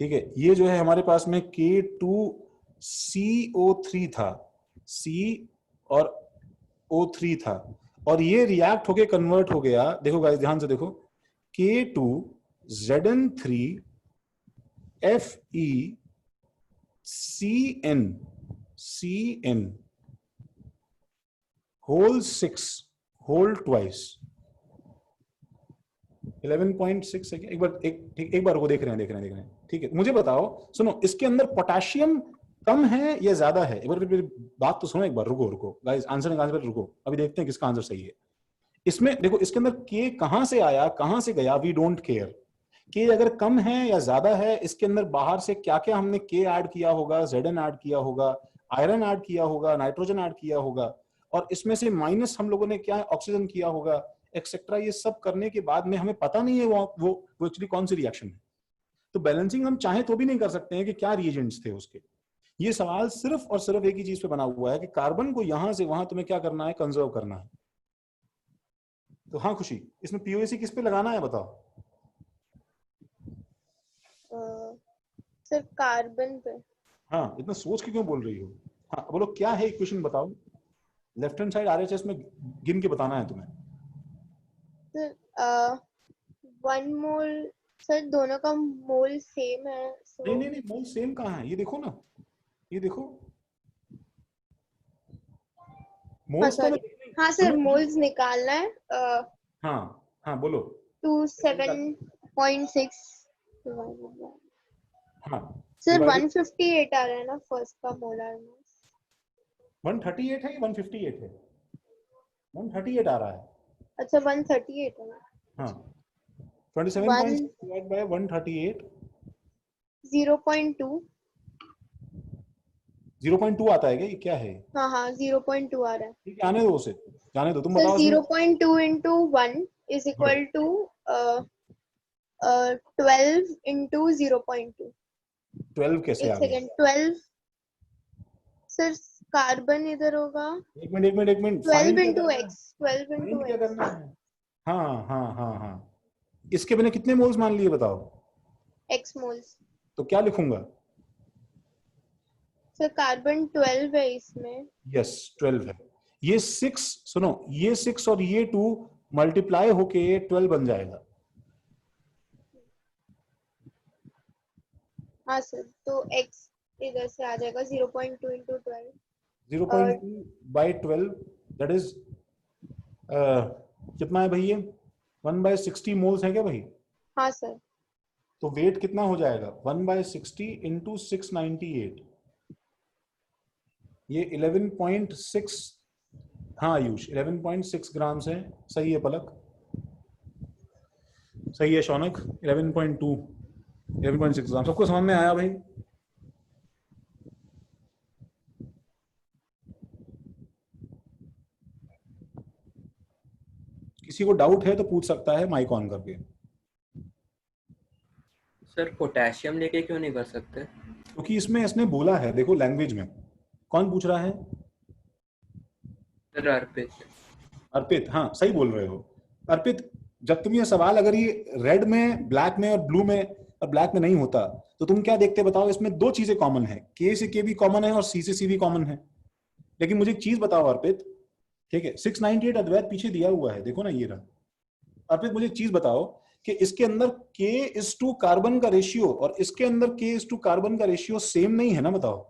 ठीक है, ये जो है हमारे पास में K2CO3 था, C और O3 था, और ये रिएक्ट होके कन्वर्ट हो गया. देखो गाइस ध्यान से देखो, K2ZN3 FeCN whole 6 whole twice 11.6 है. एक बार को देख रहे हैं. ठीक है, मुझे बताओ, सुनो, इसके अंदर पोटेशियम कम है या ज्यादा है? एक बार बात तो सुनो, एक बार रुको गाइस, आंसर निकालने पर रुको, अभी देखते हैं किसका आंसर सही है. इसमें देखो, इसके अंदर K कहां से आया कहां से गया, वी डोंट केयर. K अगर कम है या ज्यादा है, इसके अंदर बाहर से क्या क्या हमने K ऐड किया होगा, Zn ऐड किया होगा, आयरन ऐड किया होगा, नाइट्रोजन ऐड किया होगा, और इसमें से माइनस हम लोगों ने क्या ऑक्सीजन किया होगा, एक्सेट्रा. ये सब करने के बाद में हमें पता नहीं है वो एक्चुअली कौन सी रिएक्शन है. तो बैलेंसिंग हम चाहे तो भी नहीं कर सकते हैं कि क्या रिएजेंट्स थे उसके. ये सवाल सिर्फ और सिर्फ एक ही चीज पे बना हुआ है कि कार्बन को यहां से वहां तुम्हें क्या करना है, कंजर्व करना है. तो हाँ खुशी, इसमें पीओसी किस पे लगाना है बताओ? सिर्फ कार्बन पे. हाँ, इतना सोच के क्यों बोल रही हो? हाँ बोलो, क्या है इक्वेशन बताओ. लेफ्ट हैंड साइड RHS में गिन के बताना है तुम्हें. सर 1 मोल सर दोनों का मोल सेम है नहीं नहीं नहीं, मोल सेम कहाँ है? ये देखो ना, ये देखो मोल्स तो हाँ सर मोल्स निकालना है हाँ हाँ बोलो 27.6 हाँ सर 158 आ रहा है ना फर्स्ट का मोलर मास 138 है या 158 है? 138 आ रहा है। अच्छा 138 है हाँ 27.6 divided by 138 0.2 0.2 आता है क्या? ये क्या है? हाँ हाँ 0.2 आ रहा है। ठीक है, आने दो उसे, जाने दो, तुम सर बताओ। 0.2 into 1 is equal to 12 into 0.2 12 कैसे आ एक गया? सेकेंड 12 सर कार्बन इधर होगा एक मिनट 12 into x 12 into क्या x करना है? हाँ हाँ हाँ हाँ, इसके मैंने कितने मोल्स मान लिए बताओ? x moles. तो क्या लिखूंगा? सर कार्बन 12 है इसमें। यस 12 है। ये 6 सुनो, ये 6 और ये 2 मल्टीप्लाई होके 12 बन जाएगा। हाँ सर तो x इधर से आ जाएगा 0.2 into 12 0.2 by 12 दैट इज कितना है भाई? ये 1/60 मोल्स है क्या भाई? हाँ सर। तो वेट कितना हो जाएगा? 1/60 into 698, ये 11.6, हाँ आयुष 11.6 ग्राम्स है। सही है पलक, सही है शौनक, 11.6 ग्राम। सबको समझ में आया भाई? किसी को डाउट है तो पूछ सकता है माइक ऑन करके। सर पोटेशियम लेके क्यों नहीं कर सकते? क्योंकि इसमें इसने बोला है, देखो लैंग्वेज में। कौन पूछ रहा है? सर अर्पित। अर्पित, हाँ सही बोल रहे हो अर्पित। जब तुम ये सवाल अगर ये रेड में, ब्लैक में और ब्लू में और ब्लैक में नहीं होता तो तुम क्या देखते बताओ? इसमें दो चीजें कॉमन है, के से के भी कॉमन है और सी से सी भी कॉमन है। लेकिन मुझे एक चीज बताओ अर्पित, ठीक है 698 अद्वैत पीछे दिया हुआ है, देखो ना ये रहा। अर्पित मुझे एक चीज बताओ कि इसके अंदर K/2 कार्बन का रेशियो और इसके अंदर K/2 कार्बन का रेशियो सेम नहीं है ना? बताओ।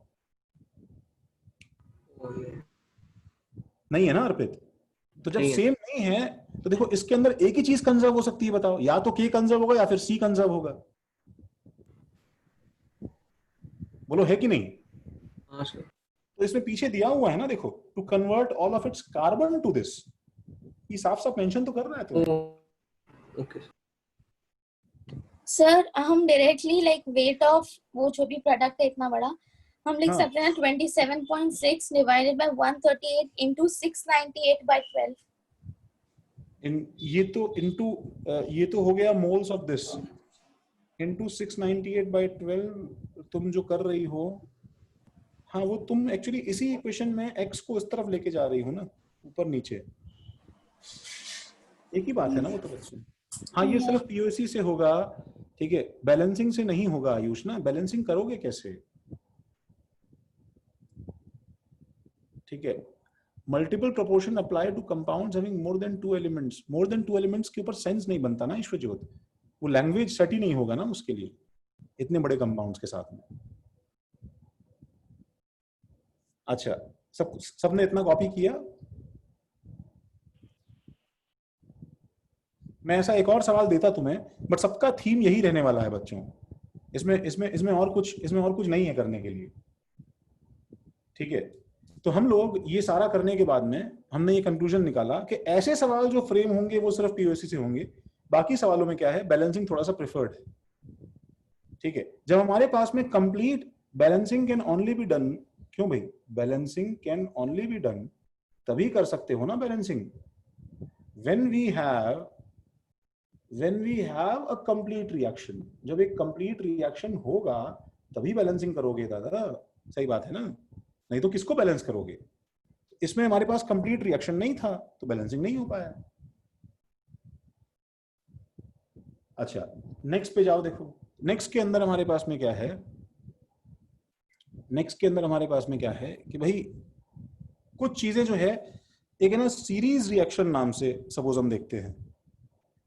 नहीं है ना अर्पित? तो जब सेम नहीं है तो देखो इसके अंदर एक ही चीज कंजर्व हो सकती है, बताओ। या तो K कंजर्व होगा या फिर C कंजर्व होगा। बोलो है कि नहीं? हाँ सर। तो इसमें पीछे दिया हुआ है ना, देखो, to convert all of its carbon to this. ये साफ साफ मेंशन तो कर रहा है तो। ओके सर हम डायरेक्टली लाइक वेट ऑफ वो जो भी प्रोडक्ट है इतना बड़ा हम लिख सकते हैं 27.6 डिवाइडेड बाय 138 into 698 by 12। ये तो हो गया moles of this into 698 by 12। तुम जो कर रही हो, हाँ वो तुम एक्चुअली इसी इक्वेशन में x को इस तरफ लेके जा रही हो ना, ऊपर नीचे, एक ही बात है ना वो तो बच्चे। हाँ ये सिर्फ पीओसी से होगा, ठीक है, बैलेंसिंग से नहीं होगा आयुष ना। बैलेंसिंग करोगे कैसे? ठीक है, multiple proportion apply two compounds having more than 2 elements. More than 2 elements के ऊपर सेंस नहीं बनता ना ईश्वरज्योत, वो लैंग्वेज सेट ही नहीं होगा ना उसके लिए इतने बड़े कंपाउंड्स के साथ में। अच्छा, सबने इतना कॉपी किया? मैं ऐसा एक और सवाल देता तुम्हें, बट सबका थीम यही रहने वाला है बच्चों। इसमें और कुछ नहीं है करने के लिए, ठीक है। तो हम लोग ये सारा करने के बाद में हमने ये कंक्लूजन निकाला कि ऐसे सवाल जो फ्रेम होंगे वो सिर्फ पीओसी से होंगे, बाकी सवालों में क्या है, बैलेंसिंग थोड़ा सा प्रेफर्ड है, ठीक है। जब हमारे पास में complete balancing can only be done, क्यों भाई? Balancing can only be done तभी कर सकते हो ना balancing, when we have a complete reaction. जब एक कंप्लीट रिएक्शन होगा तभी बैलेंसिंग करोगे दादा, सही बात है ना? नहीं तो किसको बैलेंस करोगे? इसमें हमारे पास कंप्लीट रिएक्शन नहीं था तो बैलेंसिंग नहीं हो पाया। अच्छा नेक्स्ट पे जाओ, देखो नेक्स्ट के अंदर हमारे पास में क्या है। नेक्स्ट के अंदर हमारे पास में क्या है कि भाई कुछ चीजें जो है, एक है ना सीरीज रिएक्शन नाम से, सपोज हम देखते हैं,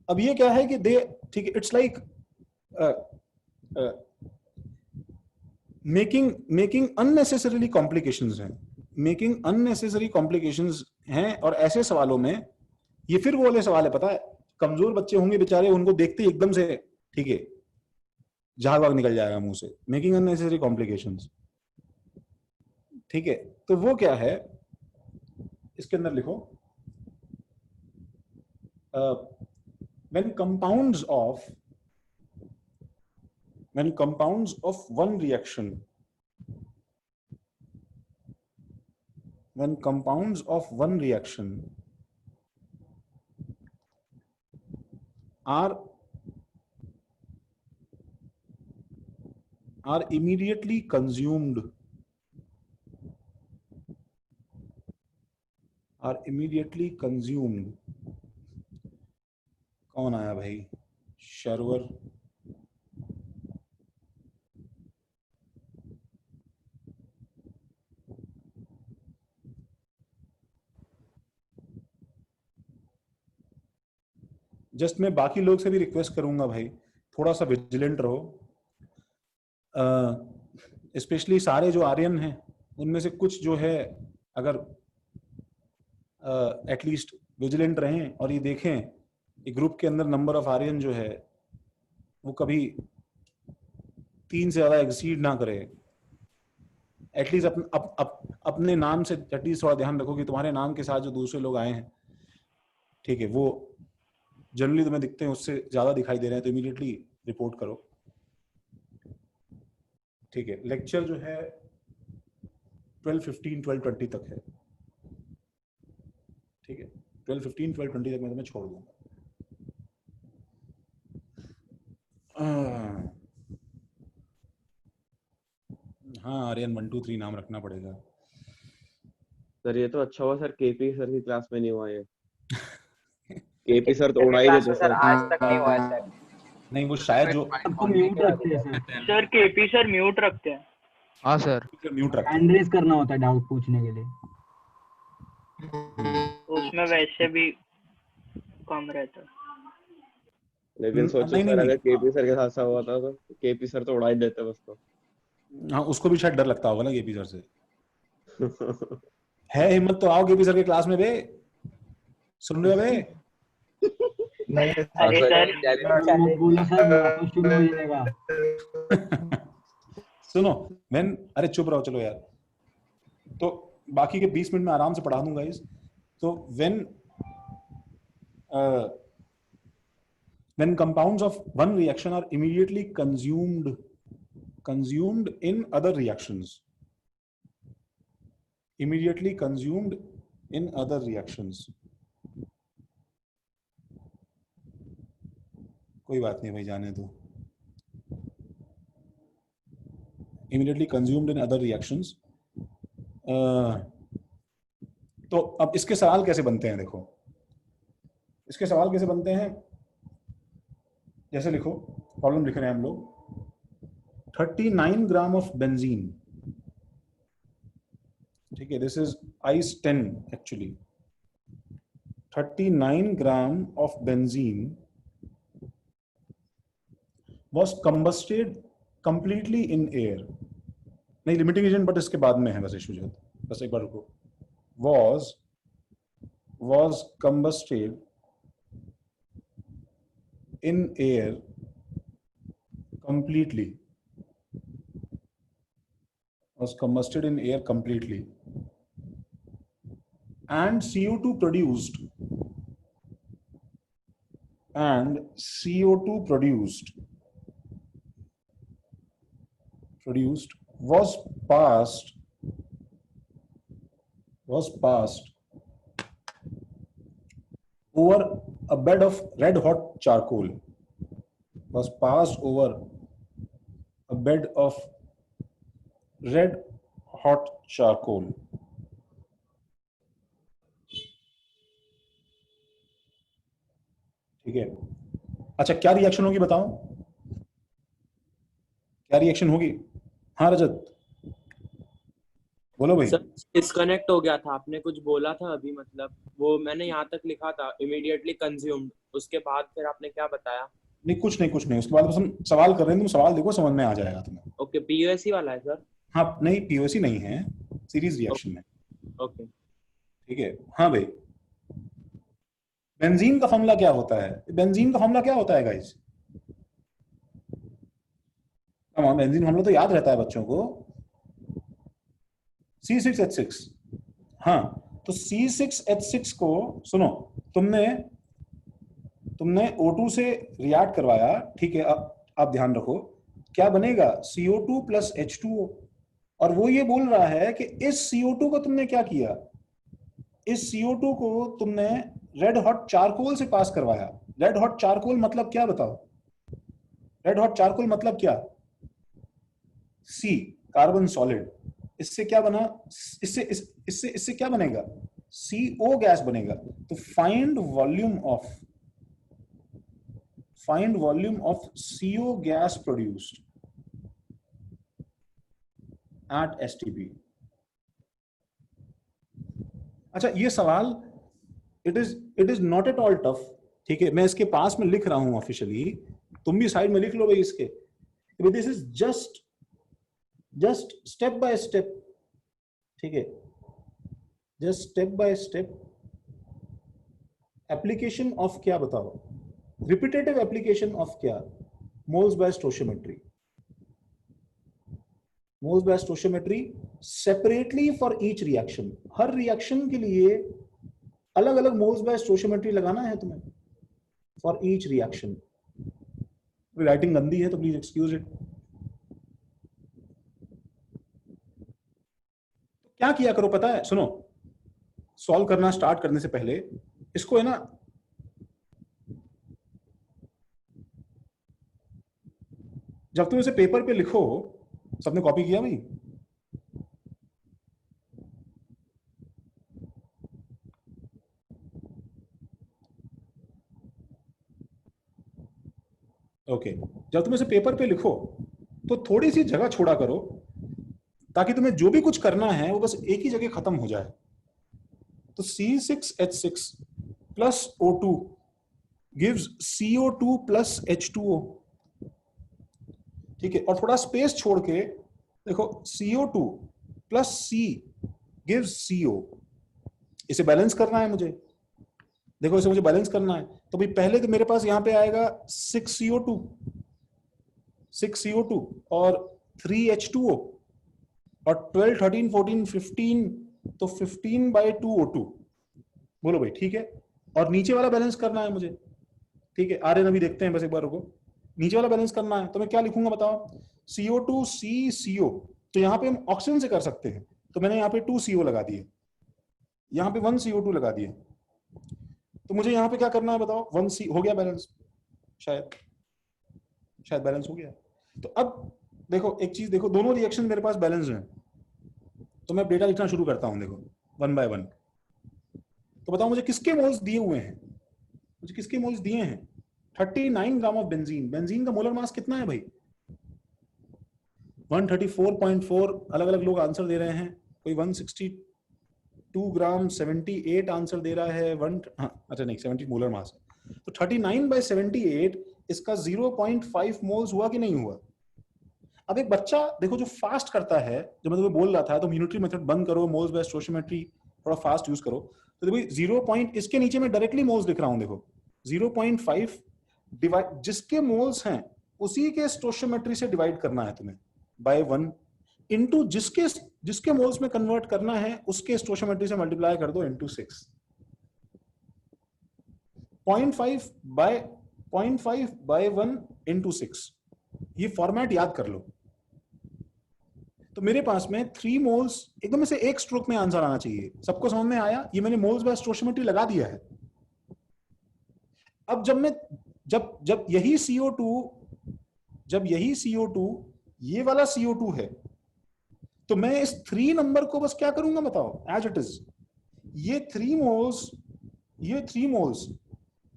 अब ये क्या है कि दे, ठीक है, it's like making unnecessarily complications हैं, मेकिंग अननेसेसरी कॉम्प्लिकेशंस हैं। और ऐसे सवालों में ये फिर वो वाले सवाल है, पता है, कमजोर बच्चे होंगे बेचारे, उनको देखते ही एकदम से, ठीक है, झाग वाग निकल जाएगा मुंह से, मेकिंग अननेसेसरी कॉम्प्लिकेशंस, ठीक है। तो वो क्या है, इसके अंदर लिखो, when compounds of one reaction, when compounds of one reaction are immediately consumed, कौन आया भाई, शर्वर, जस्ट मैं बाकी लोग से भी रिक्वेस्ट करूंगा भाई, थोड़ा सा विजिलेंट रहो, स्पेशली सारे जो आर्यन हैं उनमें से कुछ जो है, अगर एटलीस्ट विजिलेंट रहें और ये देखें ग्रुप के अंदर नंबर ऑफ आर्यन जो है वो कभी 3 से ज्यादा एक्सीड ना करे। एटलीस्ट अपने नाम से एटलीस्ट थोड़ा ध्यान रखो कि तुम्हारे नाम के साथ जो दूसरे लोग आए हैं, ठीक है, वो जनरली तुम्हें दिखते हैं उससे ज्यादा दिखाई दे रहे हैं, तो इमीडिएटली रिपोर्ट करो, ठीक है। लेक्चर जो है 12:15 12:20 तक है, ठीक है, 12:15 12:20 तक मैं तुम्हें छोड़ दूंगा। हाँ, आर्यन 1 2 3 नाम रखना पड़ेगा। सर ये तो अच्छा हुआ सर, केपी सर की क्लास में नहीं हुआ ये। केपी सर तो उड़ा ही देते सर, आज तक नहीं हुआ सर। नहीं, वो शायद जो सबको म्यूट रखते हैं सर, केपी सर म्यूट रखते हैं। हाँ सर, म्यूट रखते हैं, हैंड रेज करना होता है डाउट पूछने के लिए, उसमें वैसे भी कम रहता है। लेकिन सोचो सर, अगर केपी सर के साथ हुआ था तो केपी सर तो उड़ा ही देते बस। तो हाँ, उसको भी शायद डर लगता होगा ना केपी सर से। है हिम्मत तो आओ केपी सर के क्लास में बे, सुन रहे हो बे? अरे सर, बोला सर शुरू हो जाएगा। सुनो अरे चुप रहो, चलो यार। तो बाकी के 20 मिनट में आराम से पढ़ा दूंगा गाइस। तो when compounds of one reaction are immediately consumed in other reactions, कोई बात नहीं भाई, जाने दो। immediately consumed in other reactions। तो अब इसके सवाल कैसे बनते हैं, देखो इसके सवाल कैसे बनते हैं। जैसे लिखो, प्रॉब्लम लिख रहे हैं हम लोग, 39 ग्राम ऑफ बेंजीन, ठीक है, this is ice 10 actually. 39 gram of benzene was combusted completely in air। नहीं, लिमिटिंग एजेंट बट इसके बाद में है बस इशू, बस एक बार रुको। was combusted in air completely, and CO2 produced was passed over a bed of red hot charcoal, ठीक है। अच्छा, क्या रिएक्शन होगी बताओ, क्या रिएक्शन होगी? हाँ रजत बोलो भाई। सर डिस्कनेक्ट हो गया था, आपने कुछ बोला था अभी, मतलब वो मैंने यहाँ तक लिखा था इमीडिएटली कंज्यूम्ड, उसके बाद फिर आपने क्या बताया? नहीं कुछ नहीं, उसके बाद बस हम सवाल कर रहे हैं, तुम सवाल देखो समझ में आ जाएगा तुम्हें। ओके, पीयूएससी वाला है सर? हाँ नहीं पीओसी नहीं है, सीरीज रिएक्शन है। ओके ठीक है। हाँ भाई, बेंजीन का फॉर्मूला क्या होता है? बेंजीन का फॉर्मूला क्या होता है गाइस? बेंजीन फॉर्मूला तो याद रहता है बच्चों को, C6H6। हाँ तो C6H6 को सुनो, तुमने O2 से रिएक्ट करवाया, ठीक है। अब आप ध्यान रखो क्या बनेगा, CO2 प्लस H2O। और वो ये बोल रहा है कि इस CO2 को तुमने क्या किया, इस CO2 को तुमने रेड हॉट चारकोल से पास करवाया। रेड हॉट चारकोल मतलब क्या बताओ? रेड हॉट चारकोल मतलब क्या? C carbon solid. इससे क्या बना, इससे क्या बनेगा, CO गैस बनेगा। तो find volume of CO gas produced at STP। अच्छा ये सवाल it is not at all tough, ठीक है। मैं इसके पास में लिख रहा हूं ऑफिशियली, तुम भी साइड में लिख लो भाई इसके। This is just step by step, ठीक है। Just step by step application of क्या बताओ, रिपीटेटिव एप्लीकेशन ऑफ क्या, moles by stoichiometry. Moles by stoichiometry separately for each reaction. Her reaction के लिए अलग अलग मोल्स बाय स्टोइचियोमेट्री लगाना है तुम्हें फॉर ईच रिएक्शन। राइटिंग गंदी है तो प्लीज एक्सक्यूज इट। क्या किया करो पता है, सुनो, सॉल्व करना स्टार्ट करने से पहले इसको है ना, जब तुम इसे पेपर पे लिखो, सबने कॉपी किया भाई? ओके जब तुम इसे पेपर पे लिखो तो थोड़ी सी जगह छोड़ा करो, ताकि तुम्हें जो भी कुछ करना है वो बस एक ही जगह खत्म हो जाए। तो C6H6 plus O2 gives CO2 plus H2O, ठीक है। और थोड़ा स्पेस छोड़ के देखो, CO2 plus C gives CO। इसे बैलेंस करना है मुझे, देखो इसे मुझे बैलेंस करना है। तो भाई पहले तो मेरे पास यहां पे आएगा 6CO2 और 3H2O और 12, 13, 14, 15, तो 15/2O2। बोलो भाई ठीक है। और नीचे वाला बैलेंस करना है मुझे, ठीक है। आर्यन अभी देखते हैं, बस एक बार रुको। नीचे वाला बैलेंस करना है तो मैं क्या लिखूंगा बताओ, CO2 C CO। तो यहाँ पे हम ऑक्सीजन से कर सकते हैं, तो मैंने यहाँ पे 2 CO लगा दिए, यहाँ पे 1 CO2 लगा दिए। तो मुझे यहाँ पे क्या करना है बताओ, 1 C हो गया बैलेंस, शायद बैलेंस हो गया। तो अब देखो एक चीज देखो, दोनों रिएक्शन मेरे पास बैलेंस हैं, तो मैं डेटा लिखना शुरू करता हूं। देखो 1 by 1। तो बताओ मुझे किसके मोल्स दिए हुए हैं, मुझे किसके मोल्स दिए हैं? 39 ग्राम ऑफ बेंजीन। बेंजीन का मोलर मास कितना है भाई? 134.4। अलग अलग लोग आंसर दे रहे हैं, कोई 162 ग्राम, 78 आंसर दे रहा है। अच्छा नहीं 70 मोलर मास है। तो 39/78 इसका 0.5 मोल्स हुआ कि नहीं हुआ? अब एक बच्चा देखो जो फास्ट करता है, जो मैं तुम्हें बोल रहा था तुम यूनिटरी मेथड बंद करो, मोल्स बाय स्टोइचियोमेट्री थोड़ा फास्ट यूज करो। तो देखो 0. इसके नीचे मैं डायरेक्टली मोल्स लिख रहा हूं, देखो 0.5 डिवाइड, जिसके मोल्स हैं उसी के स्टोइचियोमेट्री से डिवाइड करना है तुम्हें बाय 1 इनटू जिसके मोल्स में कन्वर्ट करना है उसके स्टोइचियोमेट्री से मल्टीप्लाई कर दो इनटू 6। 0.5 by 1 इनटू 6, ये फॉर्मेट याद कर लो। तो मेरे पास में 3 मोल्स, एकदम से एक स्ट्रोक में आंसर आना चाहिए। सबको समझ में आया? ये मैंने मोल्स बाय स्टोइचियोमेट्री लगा दिया है। अब जब यही CO2 ये वाला CO2 है, तो मैं इस 3 नंबर को बस क्या करूंगा बताओ, एज इट इज। ये 3 मोल्स,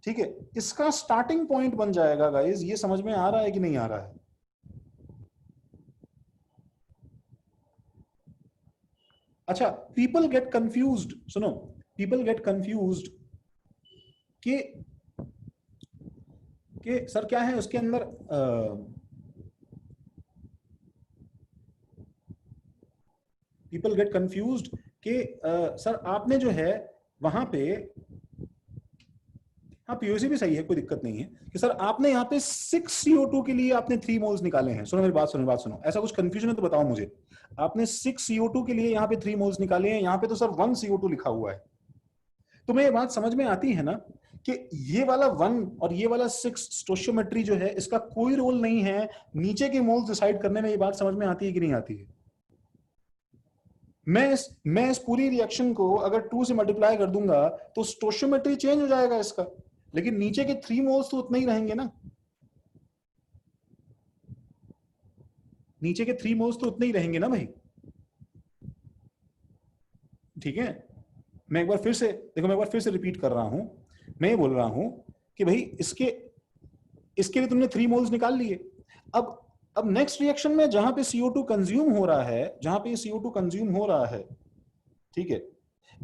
ठीक है, इसका स्टार्टिंग पॉइंट बन जाएगा गाइस। ये समझ में आ रहा है कि नहीं आ रहा है? अच्छा, people get confused, सुनो, people get confused कि सर क्या है उसके अंदर, people get confused कि सर आपने जो है वहां पे, हाँ पीओसी भी सही है, कोई दिक्कत नहीं है, कि सर आपने यहाँ पे 6 CO2 के लिए आपने 3 मोल्स निकाले हैं। सुनो मेरी बात सुनो, ऐसा कुछ कंफ्यूजन है तो बताओ मुझे। आपने 6 CO2 के लिए यहाँ पे 3 मोल्स निकाले हैं, यहाँ पे तो सर 1 CO2 लिखा हुआ है। तुम्हें ये बात समझ में आती है ना कि ये वाला 1 और ये वाला 6 स्टोइचियोमेट्री जो है इसका कोई रोल नहीं है नीचे के मोल्स डिसाइड करने में। ये बात समझ में आती है कि नहीं आती है? मैं इस पूरी रिएक्शन को अगर 2 से मल्टीप्लाई कर दूंगा तो स्टोइचियोमेट्री चेंज हो जाएगा इसका, लेकिन नीचे के 3 मोल्स तो उतने ही रहेंगे ना। नीचे के 3 मोल्स तो उतने ही रहेंगे ना भाई। ठीक है, मैं एक बार फिर से रिपीट कर रहा हूं। मैं ये बोल रहा हूं कि भाई इसके लिए तुमने 3 मोल्स निकाल लिए। अब नेक्स्ट रिएक्शन में जहां पे CO2 कंज्यूम हो रहा है, ठीक है,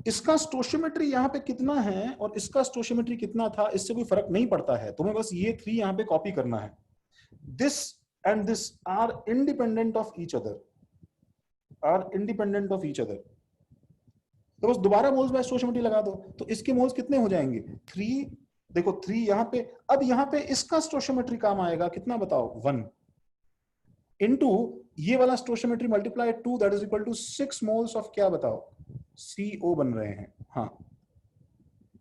इसका स्टोइचियोमेट्री यहाँ पे कितना है और इसका स्टोइचियोमेट्री कितना था, इससे कोई फर्क नहीं पड़ता है। तुम्हें बस ये 3 यहाँ पे कॉपी करना है। This and this are independent of each other, तो बस दोबारा मोल्स बाय स्टोइचियोमेट्री लगा दो, तो इसके मोल्स कितने हो जाएंगे? 3। देखो 3 यहाँ पे, अब यहाँ पे इसका स्टोइचियोमेट्री काम आएगा कितना बताओ? 1 इनटू ये वाला stoichiometry multiply 2, that is equal to 6 moles of क्या बताओ? CO बन रहे हैं। हाँ,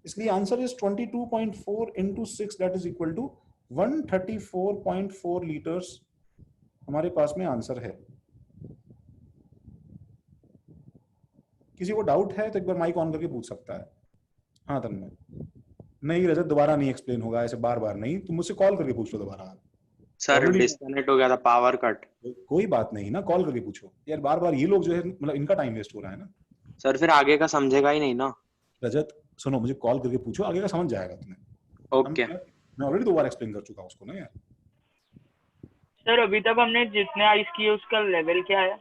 इसलिए answer is 22.4 into 6, that is equal to 134.4 litres हमारे पास में आंसर है। किसी को डाउट है तो एक बार माइक ऑन करके पूछ सकता है। हाँ तन्मय। नहीं रजत, दोबारा नहीं एक्सप्लेन होगा ऐसे बार बार नहीं, तुम मुझसे कॉल करके पूछ लो दोबारा। सर डिस्कनेक्ट हो गया था, पावर कट। कोई बात नहीं ना, कॉल करके पूछो यार। बार बार ये लोग जो है मतलब इनका टाइम वेस्ट हो रहा है ना सर, फिर आगे का समझेगा ही नहीं ना। रजत सुनो, मुझे कॉल करके पूछो, आगे का समझ जाएगा तुम्हें। ओके, मैं ऑलरेडी 2 बार एक्सप्लेन कर चुका उसको ना यार। सर अभी तक हमने जितने आइस किए उसका लेवल क्या है?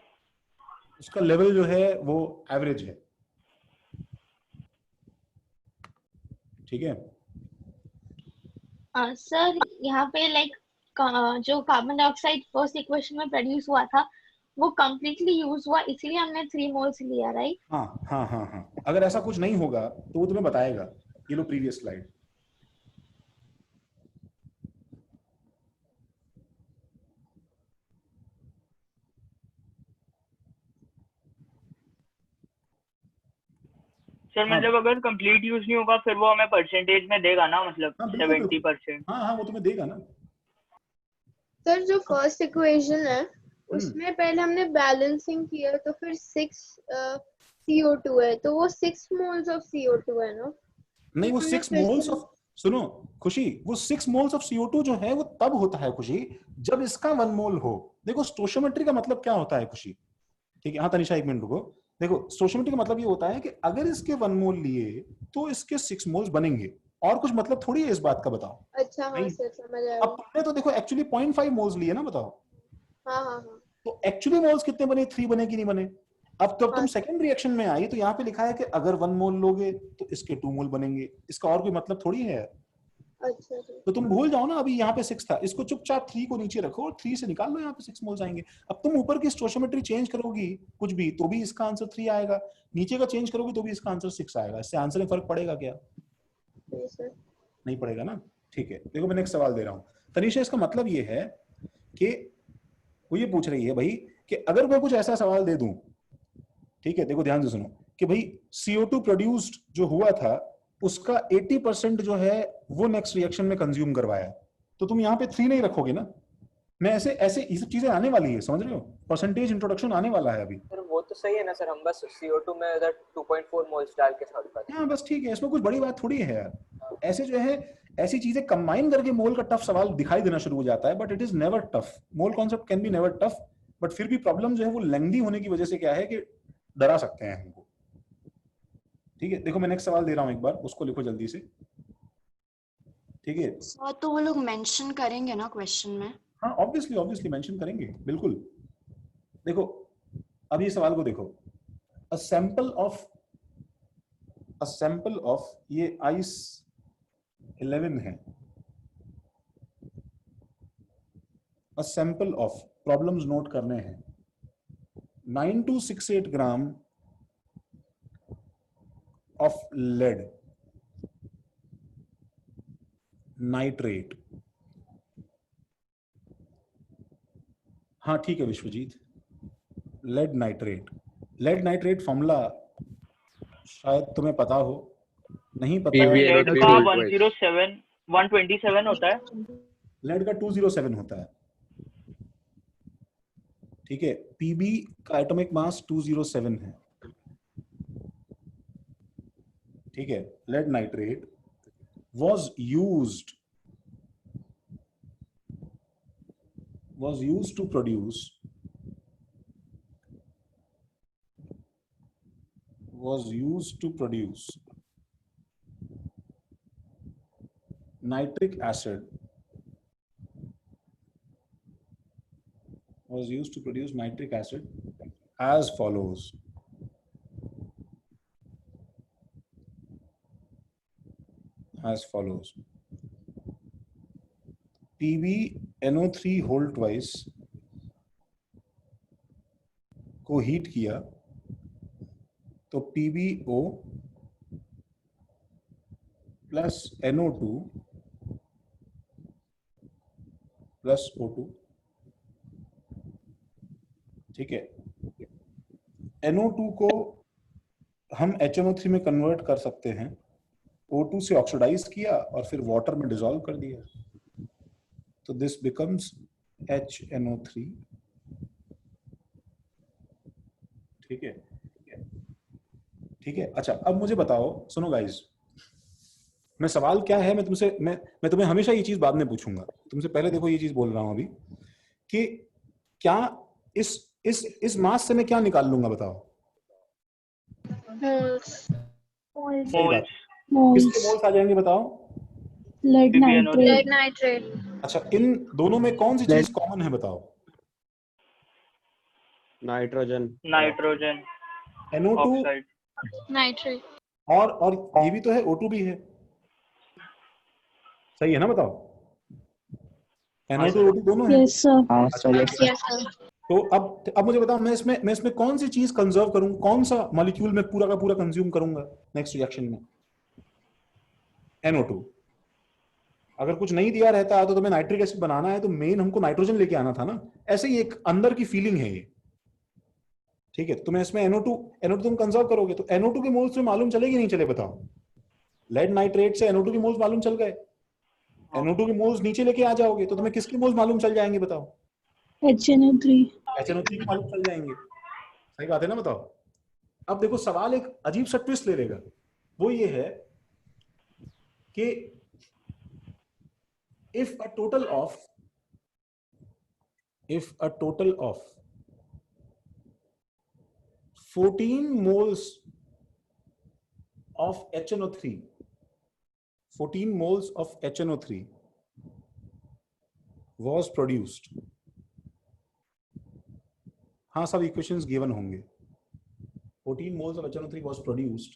उसका लेवल जो है वो एवरेज है। ठीक है सर, यहाँ पे लाइक जो कार्बन डाइऑक्साइड फर्स्ट इक्वेशन में प्रोड्यूस हुआ था वो कंप्लीटली यूज हुआ, इसलिए हमने 3 मोल्स लिया, राइट? हाँ। अगर ऐसा कुछ नहीं होगा तो वो तुम्हें बताएगा। ये लो प्रीवियस स्लाइड। सर मतलब अगर कंप्लीट यूज नहीं होगा फिर वो हमें परसेंटेज में देगा ना, मतलब 70%? हाँ वो तुम्हें देगा ना। सर जो फर्स्ट इक्वेशन है उसमें पहले हमने बैलेंसिंग किया तो फिर 6 CO2 है, तो वो 6 मोल्स ऑफ CO2 है ना? नहीं, वो 6 मोल्स ऑफ, सुनो खुशी, वो 6 मोल्स ऑफ CO2 जो है वो तब होता है खुशी जब इसका 1 मोल हो। देखो स्टोइचियोमेट्री का मतलब क्या होता है खुशी? ठीक है, हाँ तनिषा एक मिनट रुको। देखो स्टोइचियोमेट्री का मतलब ये होता है कि अगर इसके 1 मोल लिए तो इसके 6 मोल्स बनेंगे, और कुछ मतलब थोड़ी है इस बात का, बताओ। अच्छा हाँ सर, समझ आया। अब तुमने तो देखो एक्चुअली 0.5 मोल्स लिए ना, बताओ। हाँ। तो एक्चुअली मोल्स कितने बने? 3 बने कि नहीं बने? अब तो तुम सेकंड रिएक्शन में आई तो यहाँ पे लिखा है कि अगर 1 मोल लोगे तो इसके 2 मोल बनेंगे, इसका और कोई मतलब थोड़ी है। अच्छा तो तुम भूल जाओ ना, अभी यहाँ पे 6 था, इसको चुपचाप 3 को नीचे रखो और 3 से निकाल लो, यहाँ पे 6 मोल्स आएंगे। अब तुम ऊपर की स्टोइचियोमेट्री चेंज करोगी कुछ भी तो भी इसका आंसर 3 आएगा, नीचे का चेंज करोगी तो भी इसका आंसर 6 आएगा। इससे आंसर में फर्क पड़ेगा क्या? नहीं पड़ेगा ना। ठीक है, देखो मैं नेक्स्ट सवाल दे रहा हूँ तनीषा। इसका मतलब ये है कि वो ये पूछ रही है भाई कि अगर मैं कुछ ऐसा सवाल दे दूं, ठीक है, देखो ध्यान से सुनो, कि भाई CO2 प्रोड्यूस्ड जो हुआ था उसका 80% जो है वो नेक्स्ट रिएक्शन में कंज्यूम करवाया, तो तुम यहाँ पे 3 नहीं रखोगे ना। मैं ऐसे ये सब चीजें आने वाली है, समझ रहे हो? परसेंटेज इंट्रोडक्शन आने वाला है अभी। सर वो तो सही है ना सर, हम बस CO2 में उधर 2.4 मोल्स डाल के सॉल्व करते हैं। हाँ बस ठीक है, इसमें कुछ बड़ी बात थोड़ी है यार। ऐसे जो है ऐसी चीजें कंबाइन करके मोल का टफ सवाल दिखाई देना शुरू हो जाता है, but it is never tough. Mole concept can be never tough, but फिर भी प्रॉब्लम जो है वो लेंथी होने की वजह से क्या है कि डरा सकते हैं हमको। ठीक है, देखो मैं नेक्स्ट सवाल दे रहा हूँ, एक बार उसको लिखो जल्दी से। ठीक है सर, तो वो लोग मेंशन करेंगे ना क्वेश्चन में? हाँ ऑब्वियसली मेंशन करेंगे, बिल्कुल। देखो अब ये सवाल को देखो, a sample of ये आइस 11 है, a sample of, problems note करने हैं, 9268 ग्राम of lead नाइट्रेट। हाँ ठीक है विश्वजीत, लेड नाइट्रेट फॉर्मूला शायद तुम्हें पता हो, नहीं पता है? लेड का 127 होता है, लेड का 207 होता है, ठीक है। पीबी का एटॉमिक मास 207 है, ठीक है। Lead nitrate was used to produce nitric acid, as follows. PbNO3 whole twice को हीट किया तो PbO plus NO2 plus O2, ठीक है। NO2 को हम HNO3 में कन्वर्ट कर सकते हैं, O2 से ऑक्सीडाइज किया और फिर वाटर में डिसॉल्व कर दिया, तो दिस बिकम्स HNO3, ठीक है, ठीक है। अच्छा अब मुझे बताओ, सुनो गाइस, मैं सवाल क्या है, मैं तुम्हें हमेशा ये चीज बाद में पूछूंगा, तुमसे पहले देखो ये चीज बोल रहा हूं अभी कि क्या इस मास से मैं क्या निकाल लूंगा, बताओ। किसके मोल्स आ जाएंगे बताओ? Lead nitrate. अच्छा इन दोनों में कौन सी चीज कॉमन है बताओ? नाइट्रोजन NO2 नाइट्रेट, और ये भी तो है, O2 भी है, सही है ना, बताओ। NO2 O2 दोनों है। Yes sir. तो अब मुझे बताओ, मैं इसमें कौन सी चीज कंजर्व करूं, कौन सा मॉलिक्यूल में पूरा का पूरा कंज्यूम करूंगा नेक्स्ट रिएक्शन में? NO2। अगर कुछ नहीं दिया रहता तो तुम्हें नाइट्रिक एसिड बनाना है तो मेन हमको नाइट्रोजन लेके आना था ना, ऐसे ही एक अंदर की फीलिंग है ये, ठीक है। तुम्हें इसमें NO2 तुम कंजर्व करोगे तो NO2 के मोल्स में मालूम चलेगी नहीं चले, बताओ। लेड नाइट्रेट से NO2 के मोल्स मालूम चल गए, NO2 के मोल्स नीचे लेके आ जाओगे तो तुम्हें किसके मोल्स मालूम चल जाएंगे बताओ? HNO3 के मालूम चल जाएंगे, सही बात है ना, बताओ। अब देखो सवाल एक अजीब सा ट्विस्ट ले लेगा, वो ये है कि if a total of 14 moles of HNO3 was produced, हाँ सब इक्वेशंस गिवन होंगे, 14 moles of HNO3 was produced।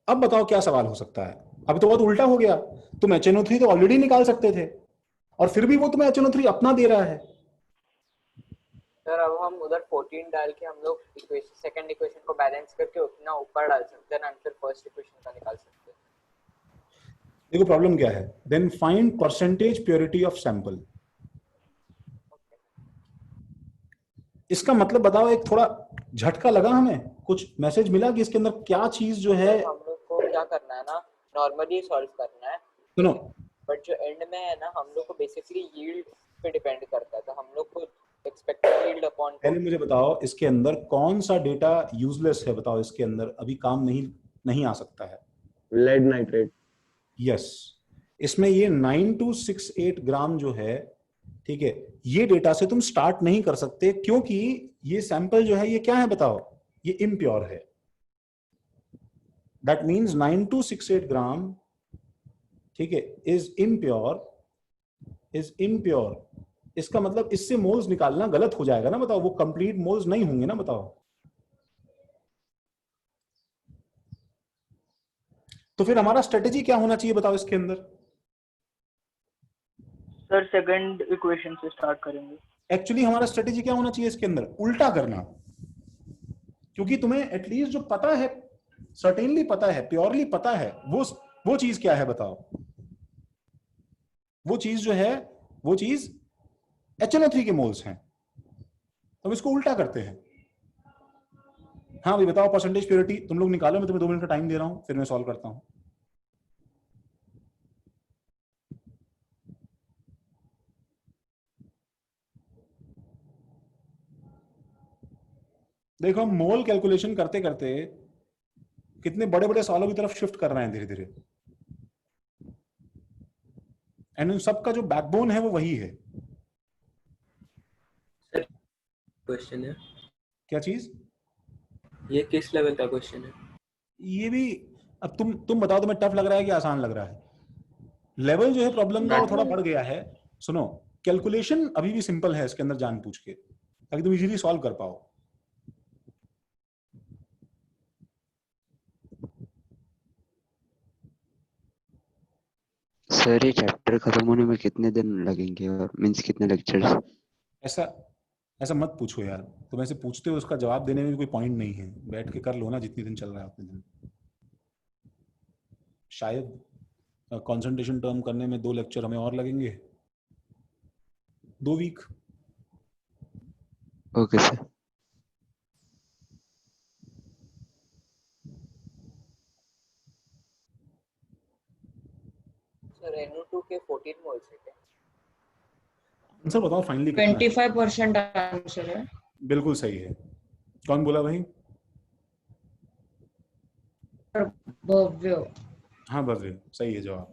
अब बताओ क्या सवाल हो सकता है? अभी तो बहुत उल्टा हो गया, तुम HNO3 तो ऑलरेडी निकाल सकते थे और फिर भी वो तुम्हें HNO3 अपना दे रहा है। सर अब हम उधर 14 डाल के हम लोग सेकंड इक्वेशन को बैलेंस करके उतना ऊपर डाल सकते हैं ना, फिर फर्स्ट इक्वेशन का निकाल सकते हैं। देखो प्रॉब्लम क्या है, then find percentage purity of sample. इसका मतलब बताओ, एक थोड़ा झटका लगा, हमें कुछ मैसेज मिला कि इसके अंदर क्या चीज जो है हम लोग को क्या करना है ना, नॉर्मली सॉल्व करना है, सुनो, बट जो एंड में है ना हम लोग को बेसिकली यील्ड पे डिपेंड करता है, तो हम लोग को एक्सपेक्टेड यील्ड अपॉन। पहले मुझे बताओ इसके अंदर कौन सा डेटा यूजलेस है, बताओ इसके अंदर अभी काम नहीं आ सकता है। लेड नाइट्रेट, यस, इसमें ये 9268 ग्राम जो है, ठीक है, ये डेटा से तुम स्टार्ट नहीं कर सकते क्योंकि ये सैंपल जो है ये क्या है बताओ, ये इम्प्योर है। दैट मीन्स 9268 ग्राम, ठीक है, इज इम्प्योर। इसका मतलब इससे मोल्स निकालना गलत हो जाएगा ना, बताओ, वो कंप्लीट मोल्स नहीं होंगे ना, बताओ। तो फिर हमारा स्ट्रेटेजी क्या होना चाहिए बताओ इसके अंदर? सर सेकंड इक्वेशन से स्टार्ट करेंगे। एक्चुअली हमारा स्ट्रेटेजी क्या होना चाहिए इसके अंदर? उल्टा करना। क्योंकि तुम्हें एटलीस्ट जो पता है, सर्टेनली पता है, प्योरली पता है, वो चीज क्या है बताओ? वो चीज जो है, वो चीज HNO3 के मोल्स हैं। तो इसको उल्टा करते हैं। हाँ भाई बताओ, परसेंटेज प्योरिटी तुम लोग निकालो, मैं तुम्हें 2 मिनट का टाइम दे रहा हूं, फिर मैं सॉल्व करता हूं। देखो हम मोल कैलकुलेशन करते करते कितने बड़े बड़े सवालों की तरफ शिफ्ट कर रहे हैं धीरे धीरे, एंड उन सबका जो बैकबोन है वो वही है। क्वेश्चन है क्या चीज? ये किस लेवल का क्वेश्चन है? ये भी अब तुम बताओ, तुम्हें टफ लग रहा है कि आसान लग रहा है? लेवल जो है प्रॉब्लम का वो थोड़ा बढ़ गया है। सुनो, कैलकुलेशन अभी भी सिंपल है इसके अंदर जान पूछ के, ताकि तुम इजीली सॉल्व कर पाओ। सर ये चैप्टर खत्म होने में कितने दिन लगेंगे और मींस कितने लेक्चर्स? ऐसा मत पूछो यार, तुम ऐसे पूछते हो उसका जवाब देने में भी कोई पॉइंट नहीं है। बैठ के कर लो ना, जितने दिन चल रहा है उतने दिन। शायद कंसंट्रेशन टर्म करने में 2 लेक्चर हमें और लगेंगे, 2 week. Okay sir. Sir NO2 के 14 मोल्स है क्या? आंसर बताओ फाइनली। 25% आंसर है। बिल्कुल सही है। कौन बोला भाई? भव्य। हाँ भव्य, सही है जवाब।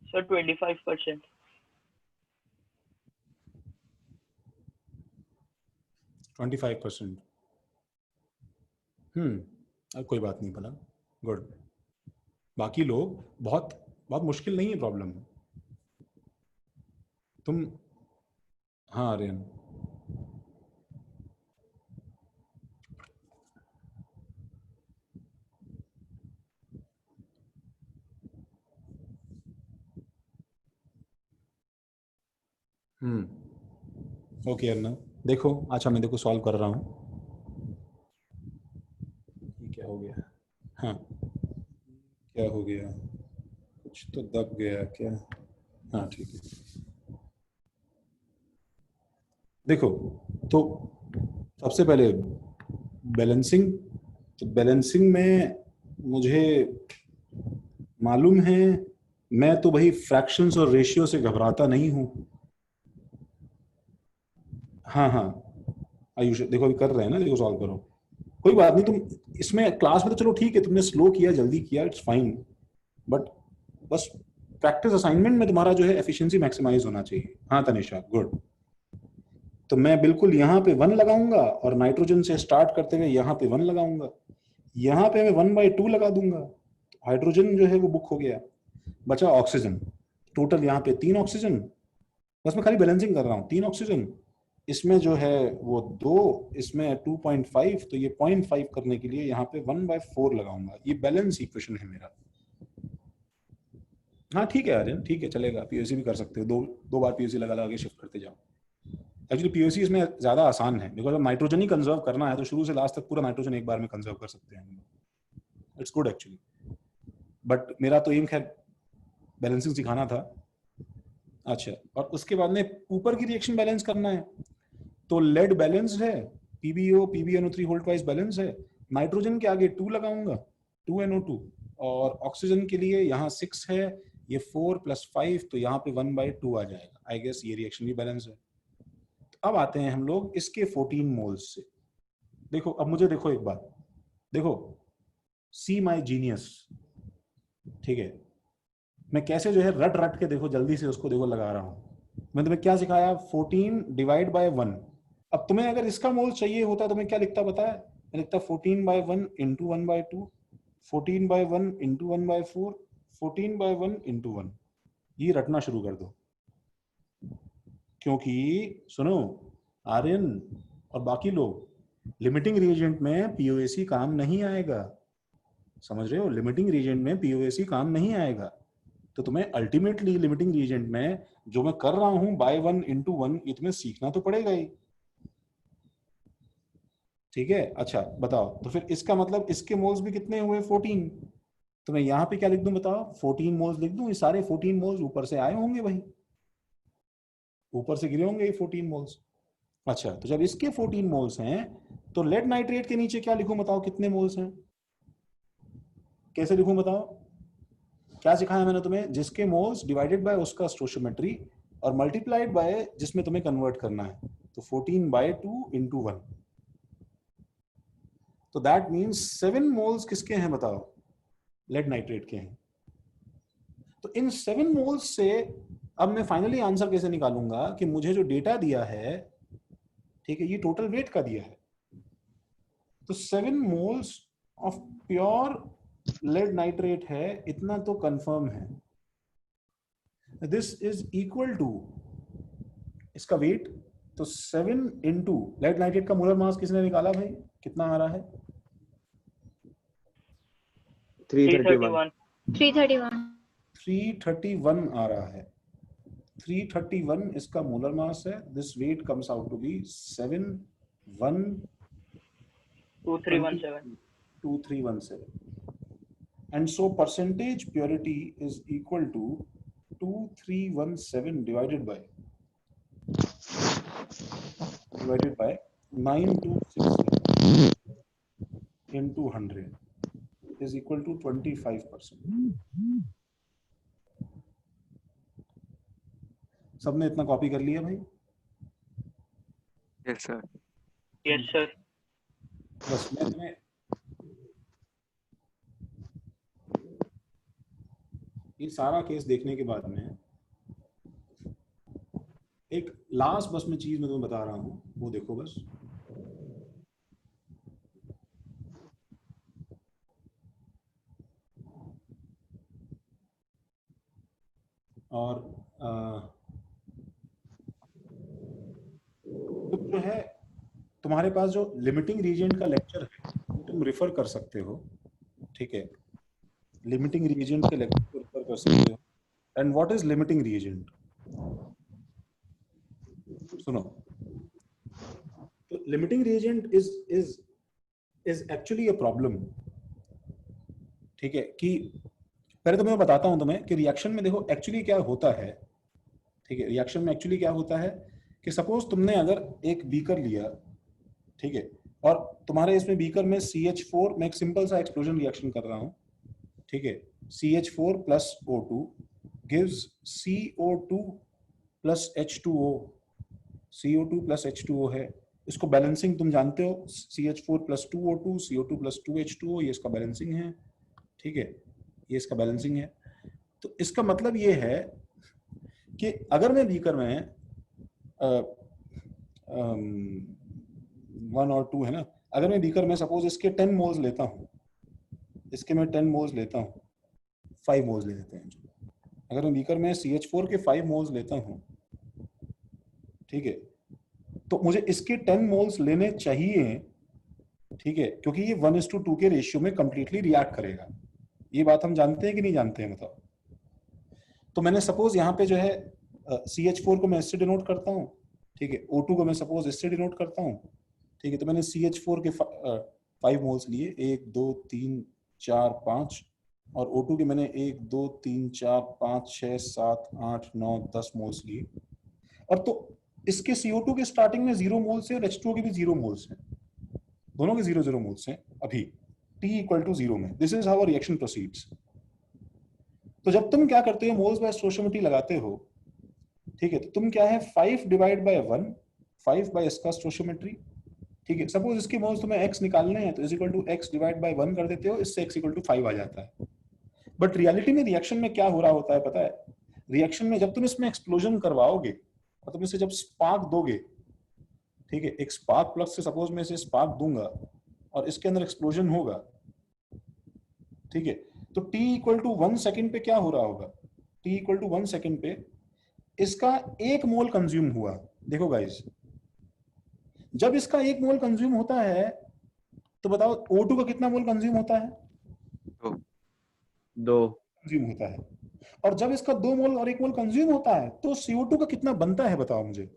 सर 25%। 25%। अब कोई बात नहीं पड़ा। गुड। बाकी लोग बहुत मुश्किल नहीं है प्रॉब्लम। तुम हाँ आर्यन, ओके अर्नव, देखो अच्छा मैं देखो सॉल्व कर रहा हूँ। ये क्या हो गया? हाँ क्या हो गया? कुछ तो दब गया क्या? हाँ ठीक है। देखो तो सबसे पहले बैलेंसिंग, तो बैलेंसिंग में मुझे मालूम है, मैं तो भाई फ्रैक्शंस और रेशियो से घबराता नहीं हूँ। हाँ आयुष देखो अभी कर रहे हैं ना, देखो सॉल्व करो, कोई बात नहीं। तुम इसमें क्लास में तो चलो ठीक है, तुमने स्लो किया, जल्दी किया, इट्स फाइन, बट बस प्रैक्टिस असाइनमेंट में तुम्हारा जो है एफिशिएंसी मैक्सिमाइज होना चाहिए। हाँ तनिषा, गुड। तो मैं बिल्कुल यहाँ पे 1 लगाऊंगा और नाइट्रोजन से स्टार्ट करते हुए यहाँ पे 1 लगाऊंगा, यहाँ पे मैं 1/2 लगा दूंगा। हाइड्रोजन जो है वो बुक हो गया, बचा ऑक्सीजन। टोटल यहाँ पे 3 ऑक्सीजन, बस मैं खाली बैलेंसिंग कर रहा हूँ। 3 ऑक्सीजन, इसमें जो है वो 2, इसमें 2.5, तो ये 0.5 करने के लिए यहाँ पे 1/4 लगाऊंगा। ये बैलेंस इक्वेशन है मेरा। हाँ ठीक है आर्यन, ठीक है चलेगा, पीओसी भी कर सकते हो। दो बार पीओसी लगा के शिफ्ट करते जाओ। एक्चुअली पीओसी इसमें ज्यादा आसान है, बिकॉज अब नाइट्रोजन ही कंजर्व करना है तो शुरू से लास्ट तक पूरा नाइट्रोजन एक बार में कंजर्व कर सकते हैं। इट्स गुड एक्चुअली, बट मेरा तो एम खैर बैलेंसिंग सिखाना था। अच्छा, और उसके बाद में ऊपर की रिएक्शन बैलेंस करना है। तो लेड बैलेंस्ड है, PbO PbNO3 whole twice balance है। नाइट्रोजन के आगे 2 लगाऊंगा, 2NO2, और ऑक्सीजन के लिए यहाँ 6 है, ये 4 + 5, तो यहाँ पे 1/2 आ जाएगा। आई गेस ये रिएक्शन भी बैलेंस है। तो अब आते हैं हम लोग इसके 14 मोल्स से। देखो अब मुझे देखो एक बात, देखो सी माई जीनियस, ठीक है, मैं कैसे जो है रट रट के देखो जल्दी से उसको देखो लगा रहा हूं। मैं तुम्हें क्या सिखाया, 14 डिवाइड बाय 1। अब तुम्हें अगर इसका मोल चाहिए होता तो मैं क्या लिखता पता है, मैं लिखता 14/1 × 1/2, 14/1 × 1/4, 14/1 × 1। ये रटना शुरू कर दो, क्योंकि सुनो आर्यन और बाकी लोग, लिमिटिंग रिएजेंट में POAC काम नहीं आएगा, समझ रहे हो? लिमिटिंग रिएजेंट में POAC काम नहीं आएगा। तो तुम्हें अल्टीमेटली लिमिटिंग रिएजेंट में जो मैं कर रहा हूं बाय 1 × 1, ये तुम्हें सीखना तो पड़ेगा ही, ठीक है? अच्छा बताओ, तो फिर इसका मतलब इसके मोल्स भी कितने हुए, 14। तो मैं यहाँ पे क्या लिख दूं बताओ, 14 मोल्स लिख दूं। ये सारे 14 मोल्स ऊपर से आए होंगे भाई, ऊपर से गिरे होंगे ये 14 मोल्स। अच्छा, तो जब इसके 14 मोल्स हैं तो लेड नाइट्रेट के नीचे क्या लिखूं बताओ, कितने मोल्स हैं? कैसे लिखूं बताओ? क्या सिखाया मैंने तुम्हें, जिसके मोल्स डिवाइडेड बाय उसका स्टोइचियोमेट्री और मल्टीप्लाइड बाय जिसमें तुम्हें कन्वर्ट करना है, तो 14/2 × 1। तो दैट मींस 7 मोल्स किसके हैं बताओ, लेड नाइट्रेट के हैं। तो इन 7 मोल्स से अब मैं फाइनली आंसर कैसे निकालूंगा कि मुझे जो डेटा दिया है, ठीक है, ये टोटल वेट का दिया है। तो 7 moles of pure lead nitrate है, इतना तो कंफर्म है। दिस इज इक्वल टू इसका वेट, तो 7 × लेड नाइट्रेट का मोलर मास किसने निकाला भाई, कितना आ रहा है? 331 331 आ रहा है। 331 इसका मोलर मास है। This weight comes out to be 7,12317. And so percentage purity is equal to 2317 divided by 9267 into 100 is equal to 25%. सबने इतना कॉपी कर लिया भाई? Yes sir. Yes sir. बस मैं तुम्हें ये सारा केस देखने के बाद में एक लास्ट बस में चीज मैं तुम्हें बता रहा हूं, वो देखो बस। और जो है तुम्हारे पास जो लिमिटिंग रीजेंट का लेक्चर है तुम रिफर कर सकते हो, ठीक है? लिमिटिंग रीजेंट के लेक्चर को रिफर कर सकते हो। And what is limiting reagent? सुनो, तो limiting reagent is actually a problem, ठीक है? कि पहले तो मैं बताता हूं तुम्हें कि रिएक्शन में देखो एक्चुअली क्या होता है, ठीक है? रिएक्शन में एक्चुअली क्या होता है कि सपोज तुमने अगर एक बीकर लिया, ठीक है, और तुम्हारे इसमें बीकर में CH4, मैं एक सिंपल सा एक्सप्लोजन रिएक्शन कर रहा हूं, ठीक है, CH4 + O2 gives CO2 + H2O। CO2 + H2O है, इसको बैलेंसिंग तुम जानते हो, CH4 + 2O2, CO2 + 2H2O, ये इसका बैलेंसिंग है, ठीक है, ये इसका बैलेंसिंग है। तो इसका मतलब ये है कि अगर मैं बीकर में 1 और 2 है ना, अगर मैं बीकर में सपोज इसके 10 मोल्स लेता हूँ, इसके मैं 10 मोल्स लेता हूँ, 5 मोल्स ले लेते हैं। अगर मैं बीकर में CH4 के 5 मोल्स लेता हूँ, ठीक है, तो मुझे इसके 10 मोल्स लेने चाहिए, ठीक है, क्योंकि ये 1:2 के रेशियो में कंप्लीटली रिएक्ट करेगा। ये बात हम जानते हैं कि नहीं जानते हैं बताओ? तो मैंने सपोज यहाँ पे जो है CH4 को मैं इससे डिनोट करता हूँ, ठीक है, O2 को मैं सपोज इससे डिनोट करता हूँ, ठीक है। तो मैंने CH4 के 5 मोल्स लिए, 1 2 3 4 5, और O2 के मैंने 1 2 3 4 5 6 7 8 9 10 मोल्स लिए, और तो इसके CO2 के स्टार्टिंग में 0 मोल्स है और H2O के भी 0 मोल्स हैं, दोनों के 0 मोल्स हैं अभी T = 0 में। This is how reaction proceeds. तो जब तुम क्या करते हो, मोल्स बाय स्टोइचियोमेट्री लगाते हो, ठीक है, तो तुम क्या है 5 डिवाइड बाय 1, 5 बाय इसका स्टोइचियोमेट्री, ठीक है। सपोज इसके मोल्स तुम्हें x निकालने हैं तो is equal to x divide by 1 कर देते हो, इससे x इक्वल टू 5 आ जाता है। बट रियलिटी में रिएक्शन में क्या हो रहा होता है पता है? रिएक्शन में जब तुम इसमें एक्सप्लोजन करवाओगे और तुम इसे जब स्पार्क दोगे, ठीक है, एक स्पार्क प्लग से सपोज मैं इसे स्पार्क दूंगा और इसके अंदर एक्सप्लोजन होगा, ठीक है, तो t = 1 सेकंड पे क्या हो रहा होगा? t = 1 सेकंड पे इसका 1 मोल कंज्यूम हुआ। देखो गाइस, जब इसका 1 मोल कंज्यूम होता है तो बताओ O2 का कितना मोल कंज्यूम होता है? 2 कंज्यूम होता है। और जब इसका 2 मोल और 1 मोल कंज्यूम होता है तो CO2 का कितना बनता है बताओ मुझे?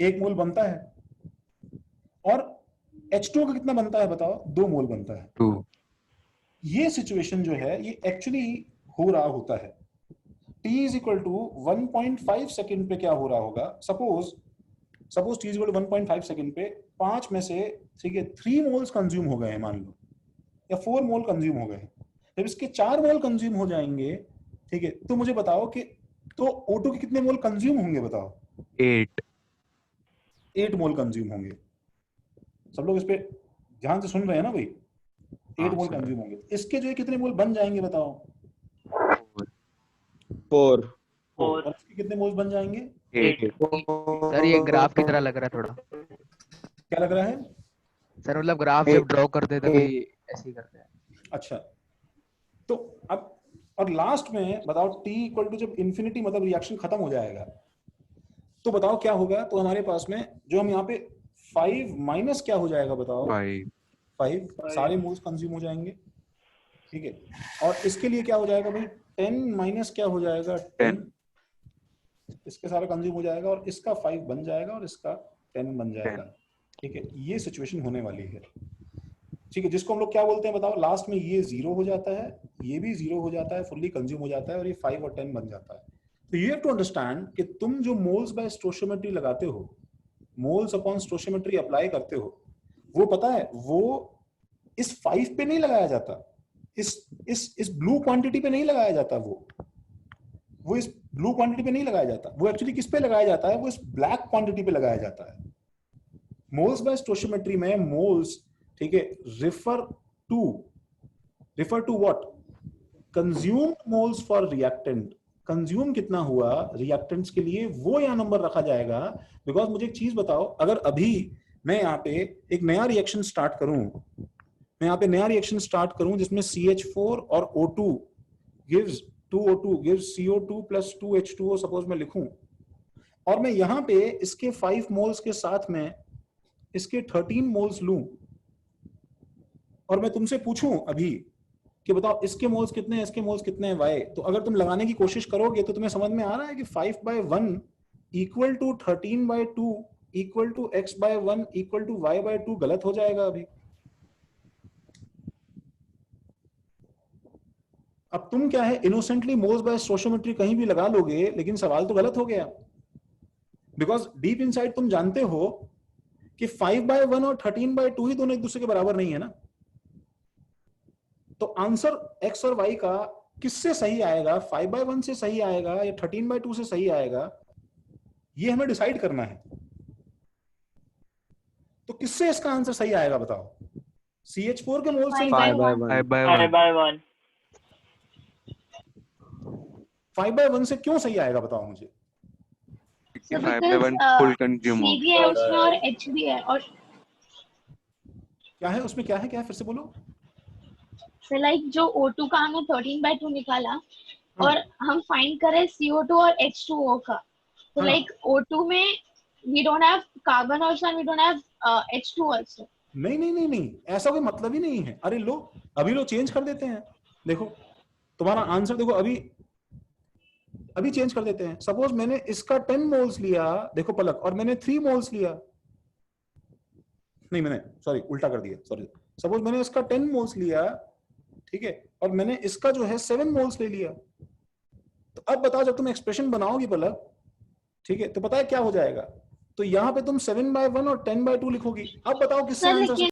1 मोल बनता है। और H2O का कितना बनता है बताओ? 2 मोल बनता है। 2। ये सिचुएशन जो है ये एक्चुअली हो रहा होता है। T = 1.5 सेकंड पे क्या हो रहा होगा? सपोज T = 1.5 सेकंड पे 5 में से, ठीक है, 3 मोल्स कंज्यूम हो गए हैं मान लो, या 4 मोल कंज्यूम हो गए। जब इसके 4 मोल कंज्यूम हो जाएंगे, ठीक है, तो मुझे बताओ कि तो O2 के कितने मोल कंज्यूम होंगे बताओ? 8 मोल कंज्यूम होंगे। सब लोग इस पे ध्यान से सुन रहे हैं ना भाई? 8 मोल कंज्यूम होंगे। इसके जो है कितने मोल बन जाएंगे बताओ? 4। और इसके कितने मोल्स बन जाएंगे? 8। सर ये ग्राफ की तरह लग रहा है थोड़ा। क्या लग रहा है सर? मतलब ग्राफ जब ड्रॉ करते हैं तभी ऐसे ही करते हैं। अच्छा, तो अब और लास्ट में बताओ T = जब इंफिनिटी मतलब रिएक्शन खत्म हो जाएगा तो बताओ क्या होगा? तो हमारे पास में जो हम यहाँ पे 5 माइनस क्या हो जाएगा बताओ? 5 सारे मोल्स कंज्यूम हो जाएंगे, ठीक है। और इसके लिए क्या हो जाएगा भाई? 10 माइनस क्या हो जाएगा? 10। इसके सारा कंज्यूम हो जाएगा और इसका 5 बन जाएगा और इसका 10 बन जाएगा, ठीक है। ये सिचुएशन होने वाली है, ठीक है, जिसको हम लोग क्या बोलते हैं बताओ? लास्ट में ये 0 हो जाता है, ये भी 0 हो जाता है, फुल्ली कंज्यूम हो जाता है और ये 5 और 10 बन जाता है। तो यू हैव टू अंडरस्टैंड कि तुम जो मोल्स बाय स्टोइचियोमेट्री लगाते हो, मोल्स अपॉन स्टोइचियोमेट्री अप्लाई करते हो, वो पता है वो इस 5 पे नहीं लगाया जाता, इस ब्लू क्वांटिटी पे नहीं लगाया जाता, वो इस ब्लू क्वांटिटी पे नहीं लगाया जाता, वो एक्चुअली किस पे लगाया जाता है? वो इस ब्लैक क्वांटिटी पे लगाया जाता है। मोल्स बाय स्टोइचियोमेट्री में मोल्स, ठीक है, refer to what? Consumed moles for reactant. Consume कितना हुआ रिएक्टेंट्स के लिए वो यहाँ नंबर रखा जाएगा। बिकॉज मुझे एक चीज बताओ, अगर अभी मैं यहाँ पे एक नया रिएक्शन स्टार्ट करूं, जिसमें CH4 और O2 gives 2O2 gives CO2 + 2H2O suppose मैं लिखूं, और मैं यहाँ पे इसके 5 मोल्स के साथ में इसके 13 मोल्स लूं और मैं तुमसे पूछूं अभी कि बताओ इसके मोल्स कितने हैं, इसके मोल्स कितने हैं y, तो अगर तुम लगाने की कोशिश करोगे तो तुम्हें समझ में आ रहा है कि 5/1 = 13/2 = x/1 = y/2 गलत हो जाएगा अभी। अब तुम क्या है इनोसेंटली मोल्स बाय स्टोइचियोमेट्री कहीं भी लगा लोगे, लेकिन सवाल तो गलत हो गया। बिकॉज डीप इनसाइड तुम जानते हो कि 5/1 और 13/2 ही दोनों एक दूसरे के बराबर नहीं है ना। तो आंसर x और y का किससे सही आएगा? 5/1 से सही आएगा या 13/2 से सही आएगा? ये हमें डिसाइड करना है। तो किससे इसका आंसर सही आएगा बताओ? CH4 के मोल से 5/1 5/1 से क्यों सही आएगा बताओ मुझे? 5/1 फुल कंज्यूम C भी है उसमें और H भी है। और क्या है उसमें? क्या है फिर से बोलो। so like जो O2 का हमने 13/2 निकाला और हम फाइंड करें CO2 और H2O का, तो like O2 में we don't have carbon also and we don't have H2 also. नहीं, ऐसा कोई मतलब ही नहीं है। अरे लो अभी लो चेंज कर देते हैं। देखो तुम्हारा आंसर देखो अभी चेंज कर देते हैं। सपोज मैंने इसका 10 मोल्स लिया, देखो पलक, और मैंने 3 मोल्स लिया, नहीं मैंने सॉरी उल्टा कर दिया, सॉरी सपोज मैंने इसका 10 मोल्स लिया, ठीक है, और मैंने इसका जो है 7 मोल्स ले लिया, तो अब बताओ जब तुम एक्सप्रेशन बनाओगी पलक, ठीक है, तो पता है क्या हो जाएगा, तो यहाँ पे तुम 7/1 और 10/2 लिखोगी। अब बताओ किससे आंसर